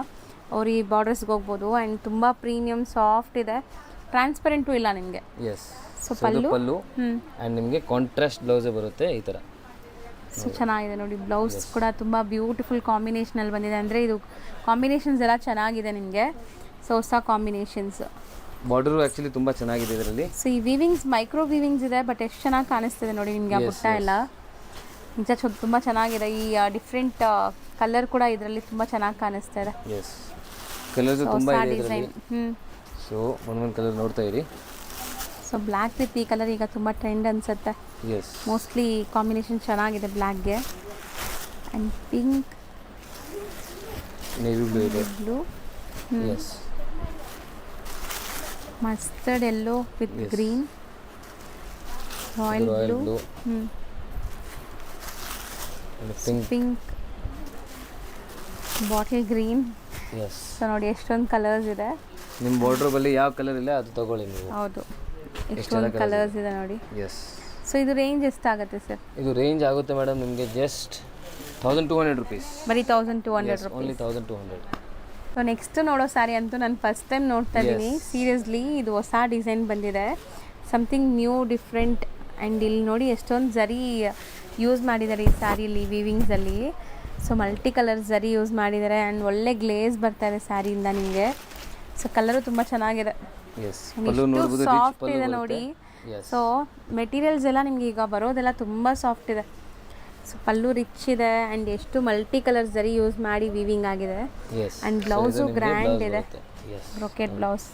S1: ಅವ್ರು ಈ ಬಾರ್ಡರ್ಸ್ಗೆ ಹೋಗ್ಬೋದು. ಆ್ಯಂಡ್ ತುಂಬ ಪ್ರೀಮಿಯಮ್ ಸಾಫ್ಟ್ ಇದೆ, ಟ್ರಾನ್ಸ್ಪರೆಂಟು ಇಲ್ಲ ನಿಮಗೆ.
S2: ಎಸ್.
S1: ಸೊ ಪಲ್ಲು
S2: ಆ್ಯಂಡ್ ನಿಮಗೆ ಕಾಂಟ್ರಾಸ್ಟ್ ಬ್ಲೌಸೇ ಬರುತ್ತೆ ಈ ಥರ.
S1: ಸೊ ಚೆನ್ನಾಗಿದೆ ನೋಡಿ. ಬ್ಲೌಸ್ ಕೂಡ ತುಂಬ ಬ್ಯೂಟಿಫುಲ್ ಕಾಂಬಿನೇಷನಲ್ಲಿ ಬಂದಿದೆ. ಅಂದರೆ ಇದು ಕಾಂಬಿನೇಷನ್ಸ್ ಎಲ್ಲ ಚೆನ್ನಾಗಿದೆ ನಿಮಗೆ. ಸೊ ಹೊಸ ಕಾಂಬಿನೇಷನ್ಸ್.
S2: ಬಾರ್ಡರು ಆ್ಯಕ್ಚುಲಿ ತುಂಬ ಚೆನ್ನಾಗಿದೆ ಇದರಲ್ಲಿ.
S1: ಸೊ ಈ ವೀವಿಂಗ್ಸ್ ಮೈಕ್ರೋ ವೀವಿಂಗ್ಸ್ ಇದೆ, ಬಟ್ ಎಷ್ಟು ಚೆನ್ನಾಗಿ ಕಾಣಿಸ್ತಿದೆ ನೋಡಿ ನಿಮಗೆ ಆ ಬುಟ್ಟ ಎಲ್ಲ. ನಿಜ ತುಂಬ ಚೆನ್ನಾಗಿದೆ. ಈ ಡಿಫ್ರೆಂಟ್ ಕಲರ್ ಕೂಡ ಇದರಲ್ಲಿ ತುಂಬ ಚೆನ್ನಾಗಿ ಕಾಣಿಸ್ತಾ ಇದೆ.
S2: ಎಸ್, ಕಲರ್ಸು ತುಂಬ ಇದೆ
S1: ಡಿಸೈನ್.
S2: ಇದರಲ್ಲಿ. ಸೊ ಒಂದೊಂದು ಕಲರ್ ನೋಡ್ತಾ ಇರಿ.
S1: ಸೊ ಬ್ಲ್ಯಾಕ್ ವಿತ್ ಈ ಕಲರ್ ಈಗ ತುಂಬ ಟ್ರೆಂಡ್ ಅನಿಸುತ್ತೆ.
S2: ಎಸ್,
S1: ಮೋಸ್ಟ್ಲಿ ಕಾಂಬಿನೇಷನ್ ಚೆನ್ನಾಗಿದೆ ಬ್ಲ್ಯಾಕ್ಗೆ. ಆ್ಯಂಡ್ ಪಿಂಕ್,
S2: ನೇವಿ ಬ್ಲೂ ಇದೆ.
S1: Blue,
S2: yes,
S1: mustard yellow with green, royal blue, pink, bottle green.
S2: Yes.
S1: So ನೋಡಿ ಎಷ್ಟೊಂದು ಕಲರ್ಸ್ ಇದೆ.
S2: ನಿಮ್ಮ ಬಾರ್ಡ್ರ್ ಬಲ್ಲಿ ಯಾವ ಕಲರ್ ಇಲ್ಲ ಅದು ತಗೊಳ್ಳಿ ನೀವು.
S1: ಹೌದು, ಎಷ್ಟೊಂದು ಕಲರ್ಸ್ ಇದೆ ನೋಡಿ.
S2: ಎಸ್.
S1: ಸೊ ಇದು ರೇಂಜ್ ಎಷ್ಟಾಗುತ್ತೆ ಸರ್?
S2: ಇದು ರೇಂಜ್ ಆಗುತ್ತೆ ಮೇಡಮ್ ನಿಮಗೆ ಜಸ್ಟ್ 1200 rupees.
S1: ಬರೀ 1200
S2: ಓನ್ಲಿ
S1: ರುಪೀಸ್.
S2: 1200.
S1: ಸೊ ನೆಕ್ಸ್ಟ್ ನೋಡೋ ಸ್ಯಾರಿ ಅಂತೂ ನಾನು ಫಸ್ಟ್ ಟೈಮ್ ನೋಡ್ತಾ ಇದ್ದೀನಿ. ಸೀರಿಯಸ್ಲಿ ಇದು ಹೊಸ ಡಿಸೈನ್ ಬಂದಿದೆ, ಸಮಥಿಂಗ್ ನ್ಯೂ ಡಿಫ್ರೆಂಟ್. ಆ್ಯಂಡ್ ಇಲ್ಲಿ ನೋಡಿ ಎಷ್ಟೊಂದು ಜರಿ ಯೂಸ್ ಮಾಡಿದ್ದಾರೆ ಈ ಸ್ಯಾರಿಯಲ್ಲಿ, ವೀವಿಂಗ್ಸಲ್ಲಿ. So multi colour zari use ಮಾಡಿದ್ದಾರೆ. ಆ್ಯಂಡ್ ಒಳ್ಳೆ ಗ್ಲೇಸ್ ಬರ್ತಾರೆ ಸ್ಯಾರಿಯಿಂದ ನಿಮಗೆ. ಸೊ ಕಲರು ತುಂಬ ಚೆನ್ನಾಗಿದೆ.
S2: ಎಸ್, ಪಲ್ಲು ನೋಡಬಹುದು, ರಿಚ್
S1: ಸಾಫ್ಟ್
S2: ಪಲ್ಲು
S1: ಇದೆ
S2: ಬರುತ್ತೆ.
S1: ನೋಡಿ.
S2: ಎಸ್.
S1: ಸೊ ಮೆಟೀರಿಯಲ್ಸ್ ಎಲ್ಲ ನಿಮ್ಗೆ ಈಗ ಬರೋದೆಲ್ಲ ತುಂಬ ಸಾಫ್ಟ್ ಇದೆ. ಸೊ ಪಲ್ಲು ರಿಚ್ ಇದೆ. ಆ್ಯಂಡ್ ಎಷ್ಟು ಮಲ್ಟಿ ಕಲರ್ ಜರಿ ಯೂಸ್ ಮಾಡಿ ವೀವಿಂಗ್ ಆಗಿದೆ.
S2: ಎಸ್.
S1: ಆ್ಯಂಡ್ ಬ್ಲೌಸು ಗ್ರ್ಯಾಂಡ್ ಇದೆ,
S2: yes,
S1: brocade blouse.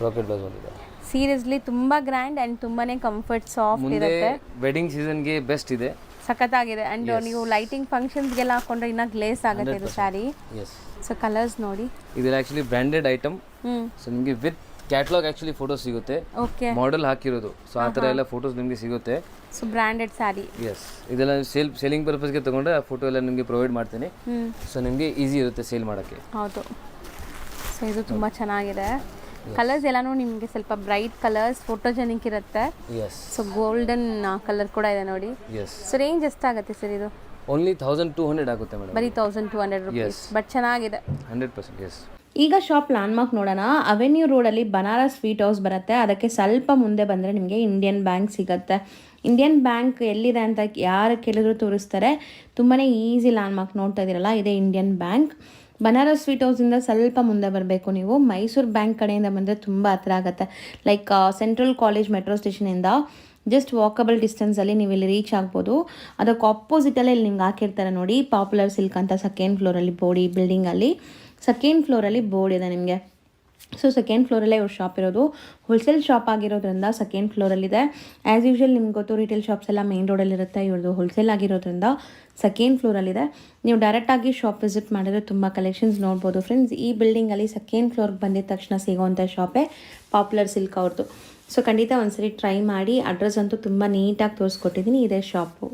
S2: Brocade blouse ಬಂದಿದೆ.
S1: ಸೀರಿಯಸ್ಲಿ ತುಂಬ ಗ್ರ್ಯಾಂಡ್ ಆ್ಯಂಡ್ ತುಂಬಾ ಕಂಫರ್ಟ್ ಸಾಫ್ಟ್
S2: ಮುಂದೆ
S1: ಇರುತ್ತೆ.
S2: ವೆಡ್ಡಿಂಗ್ ಸೀಸನ್ಗೆ ಬೆಸ್ಟ್ ಇದೆ.
S1: ಸಖತ್ತಾಗಿದೆ. ಆ್ಯಂಡ್ ನೀವು ಲೈಟಿಂಗ್ ಫಂಕ್ಷನ್ಸ್ಗೆಲ್ಲ ಹಾಕೊಂಡ್ರೆ ಇನ್ನೂ ಗ್ಲೇಸ್ ಆಗುತ್ತೆ ಇದು ಸ್ಯಾರಿ.
S2: ಎಸ್.
S1: ಸೊ ಕಲರ್ಸ್ ನೋಡಿ.
S2: ಇದು ಆ್ಯಕ್ಚುಲಿ ಬ್ರ್ಯಾಂಡೆಡ್ ಐಟಮ್. ಸೊ ನಿಮಗೆ ವಿತ್ ಕ್ಯಾಟ್ಲಾಗ್ ಆ್ಯಕ್ಚುಲಿ ಫೋಟೋಸ್ ಸಿಗುತ್ತೆ,
S1: ಓಕೆ,
S2: ಮಾಡೆಲ್ ಹಾಕಿರೋದು. ಸೊ ಆ ಥರ ಎಲ್ಲ ಫೋಟೋಸ್ ನಿಮಗೆ ಸಿಗುತ್ತೆ.
S1: So branded sari.
S2: ಎಸ್, ಇದೆಲ್ಲ ಸೇಲಿಂಗ್ ಪರ್ಪಸ್ಗೆ ತೊಗೊಂಡ್ರೆ ಆ ಫೋಟೋ ಎಲ್ಲ ನಿಮಗೆ ಪ್ರೊವೈಡ್ ಮಾಡ್ತೀನಿ. ಸೊ ನಿಮಗೆ ಈಸಿ ಇರುತ್ತೆ ಸೇಲ್ ಮಾಡೋಕ್ಕೆ.
S1: ಹೌದು. ಸೊ ಇದು ತುಂಬ ಚೆನ್ನಾಗಿದೆ. ಕಲರ್ಸ್ ಎಲ್ಲನೂ ನಿಮಗೆ ಸ್ವಲ್ಪ ಬ್ರೈಟ್ ಕಲರ್ಸ್, ಫೋಟೋಜೆನಿಕ್ ಇರುತ್ತೆ.
S2: ಎಸ್.
S1: ಸೊ ಗೋಲ್ಡನ್ ಕಲರ್ ಕೂಡ ಇದೆ ನೋಡಿ.
S2: ಎಸ್.
S1: ಸೊ ರೇಂಜ್ ಎಷ್ಟಾಗುತ್ತೆ ಸರ್ ಇದು?
S2: ಓನ್ಲಿ 1200 ಆಗುತ್ತೆ ಮೇಡಮ್.
S1: ಬರೀ 1200 ರುಪೀಸ್, ಬಟ್ ಚೆನ್ನಾಗಿದೆ
S2: 100%. ಎಸ್.
S1: ಈಗ ಶಾಪ್ ಲ್ಯಾಂಡ್ಮಾರ್ಕ್ ನೋಡೋಣ. ಅವೆನ್ಯೂ ರೋಡಲ್ಲಿ ಬನಾರಸ್ ಸ್ವೀಟ್ ಹೌಸ್ ಬರುತ್ತೆ. ಅದಕ್ಕೆ ಸ್ವಲ್ಪ ಮುಂದೆ ಬಂದರೆ ನಿಮಗೆ ಇಂಡಿಯನ್ ಬ್ಯಾಂಕ್ ಸಿಗುತ್ತೆ. ಇಂಡಿಯನ್ ಬ್ಯಾಂಕ್ ಎಲ್ಲಿದೆ ಅಂತ ಯಾರು ಕೇಳಿದ್ರು ತೋರಿಸ್ತಾರೆ. ತುಂಬಾ ಈಸಿ ಲ್ಯಾಂಡ್ಮಾರ್ಕ್ ನೋಡ್ತಾ ಇದ್ದೀರಲ್ಲ, ಇದೇ ಇಂಡಿಯನ್ ಬ್ಯಾಂಕ್. ಬನಾರಸ್ ಸ್ವೀಟ್ ಹೌಸಿಂದ ಸ್ವಲ್ಪ ಮುಂದೆ ಬರಬೇಕು ನೀವು. ಮೈಸೂರು ಬ್ಯಾಂಕ್ ಕಡೆಯಿಂದ ಬಂದರೆ ತುಂಬ ಹತ್ರ ಆಗುತ್ತೆ. ಲೈಕ್ ಸೆಂಟ್ರಲ್ ಕಾಲೇಜ್ ಮೆಟ್ರೋ ಸ್ಟೇಷನಿಂದ ಜಸ್ಟ್ ವಾಕಬಲ್ ಡಿಸ್ಟೆನ್ಸಲ್ಲಿ ನೀವು ಇಲ್ಲಿ ರೀಚ್ ಆಗ್ಬೋದು. ಅದಕ್ಕೆ ಆಪೋಸಿಟಲ್ಲೇ ಇಲ್ಲಿ ನಿಮ್ಗೆ ಹಾಕಿರ್ತಾರೆ ನೋಡಿ, ಪಾಪ್ಯುಲರ್ ಸಿಲ್ಕ್ ಅಂತ. ಸೆಕೆಂಡ್ ಫ್ಲೋರಲ್ಲಿ ಬೋರ್ಡ್, ಈ ಬಿಲ್ಡಿಂಗಲ್ಲಿ ಸೆಕೆಂಡ್ ಫ್ಲೋರಲ್ಲಿ ಬೋರ್ಡ್ ಇದೆ ನಿಮಗೆ. ಸೊ ಸೆಕೆಂಡ್ ಫ್ಲೋರಲ್ಲೇ ಇವ್ರ ಶಾಪ್ ಇರೋದು. ಹೋಲ್ಸೇಲ್ ಶಾಪ್ ಆಗಿರೋದ್ರಿಂದ ಸೆಕೆಂಡ್ ಫ್ಲೋರಲ್ಲಿದೆ. ಆ್ಯಸ್ ಯೂಶ್ವಲ್ ನಿಮ್ಗೆ ಗೊತ್ತು, ರಿಟೇಲ್ ಶಾಪ್ಸ್ ಎಲ್ಲ ಮೇನ್ ರೋಡಲ್ಲಿರುತ್ತೆ. ಇವ್ರದ್ದು ಹೋಲ್ಸೇಲ್ ಆಗಿರೋದ್ರಿಂದ ಸೆಕೆಂಡ್ ಫ್ಲೋರಲ್ಲಿದೆ. ನೀವು ಡೈರೆಕ್ಟಾಗಿ ಶಾಪ್ ವಿಸಿಟ್ ಮಾಡಿದ್ರೆ ತುಂಬ ಕಲೆಕ್ಷನ್ಸ್ ನೋಡ್ಬೋದು ಫ್ರೆಂಡ್ಸ್. ಈ ಬಿಲ್ಡಿಂಗಲ್ಲಿ ಸೆಕೆಂಡ್ ಫ್ಲೋರ್ಗೆ ಬಂದಿದ ತಕ್ಷಣ ಸಿಗೋವಂಥ ಶಾಪೇ ಪಾಪ್ಯುಲರ್ ಸಿಲ್ಕ್ ಅವ್ರದ್ದು. ಸೊ ಖಂಡಿತ ಒಂದ್ಸರಿ ಟ್ರೈ ಮಾಡಿ. ಅಡ್ರೆಸ್ ಅಂತೂ ತುಂಬ ನೀಟಾಗಿ ತೋರಿಸ್ಕೊಟ್ಟಿದ್ದೀನಿ. ಇದೇ ಶಾಪು.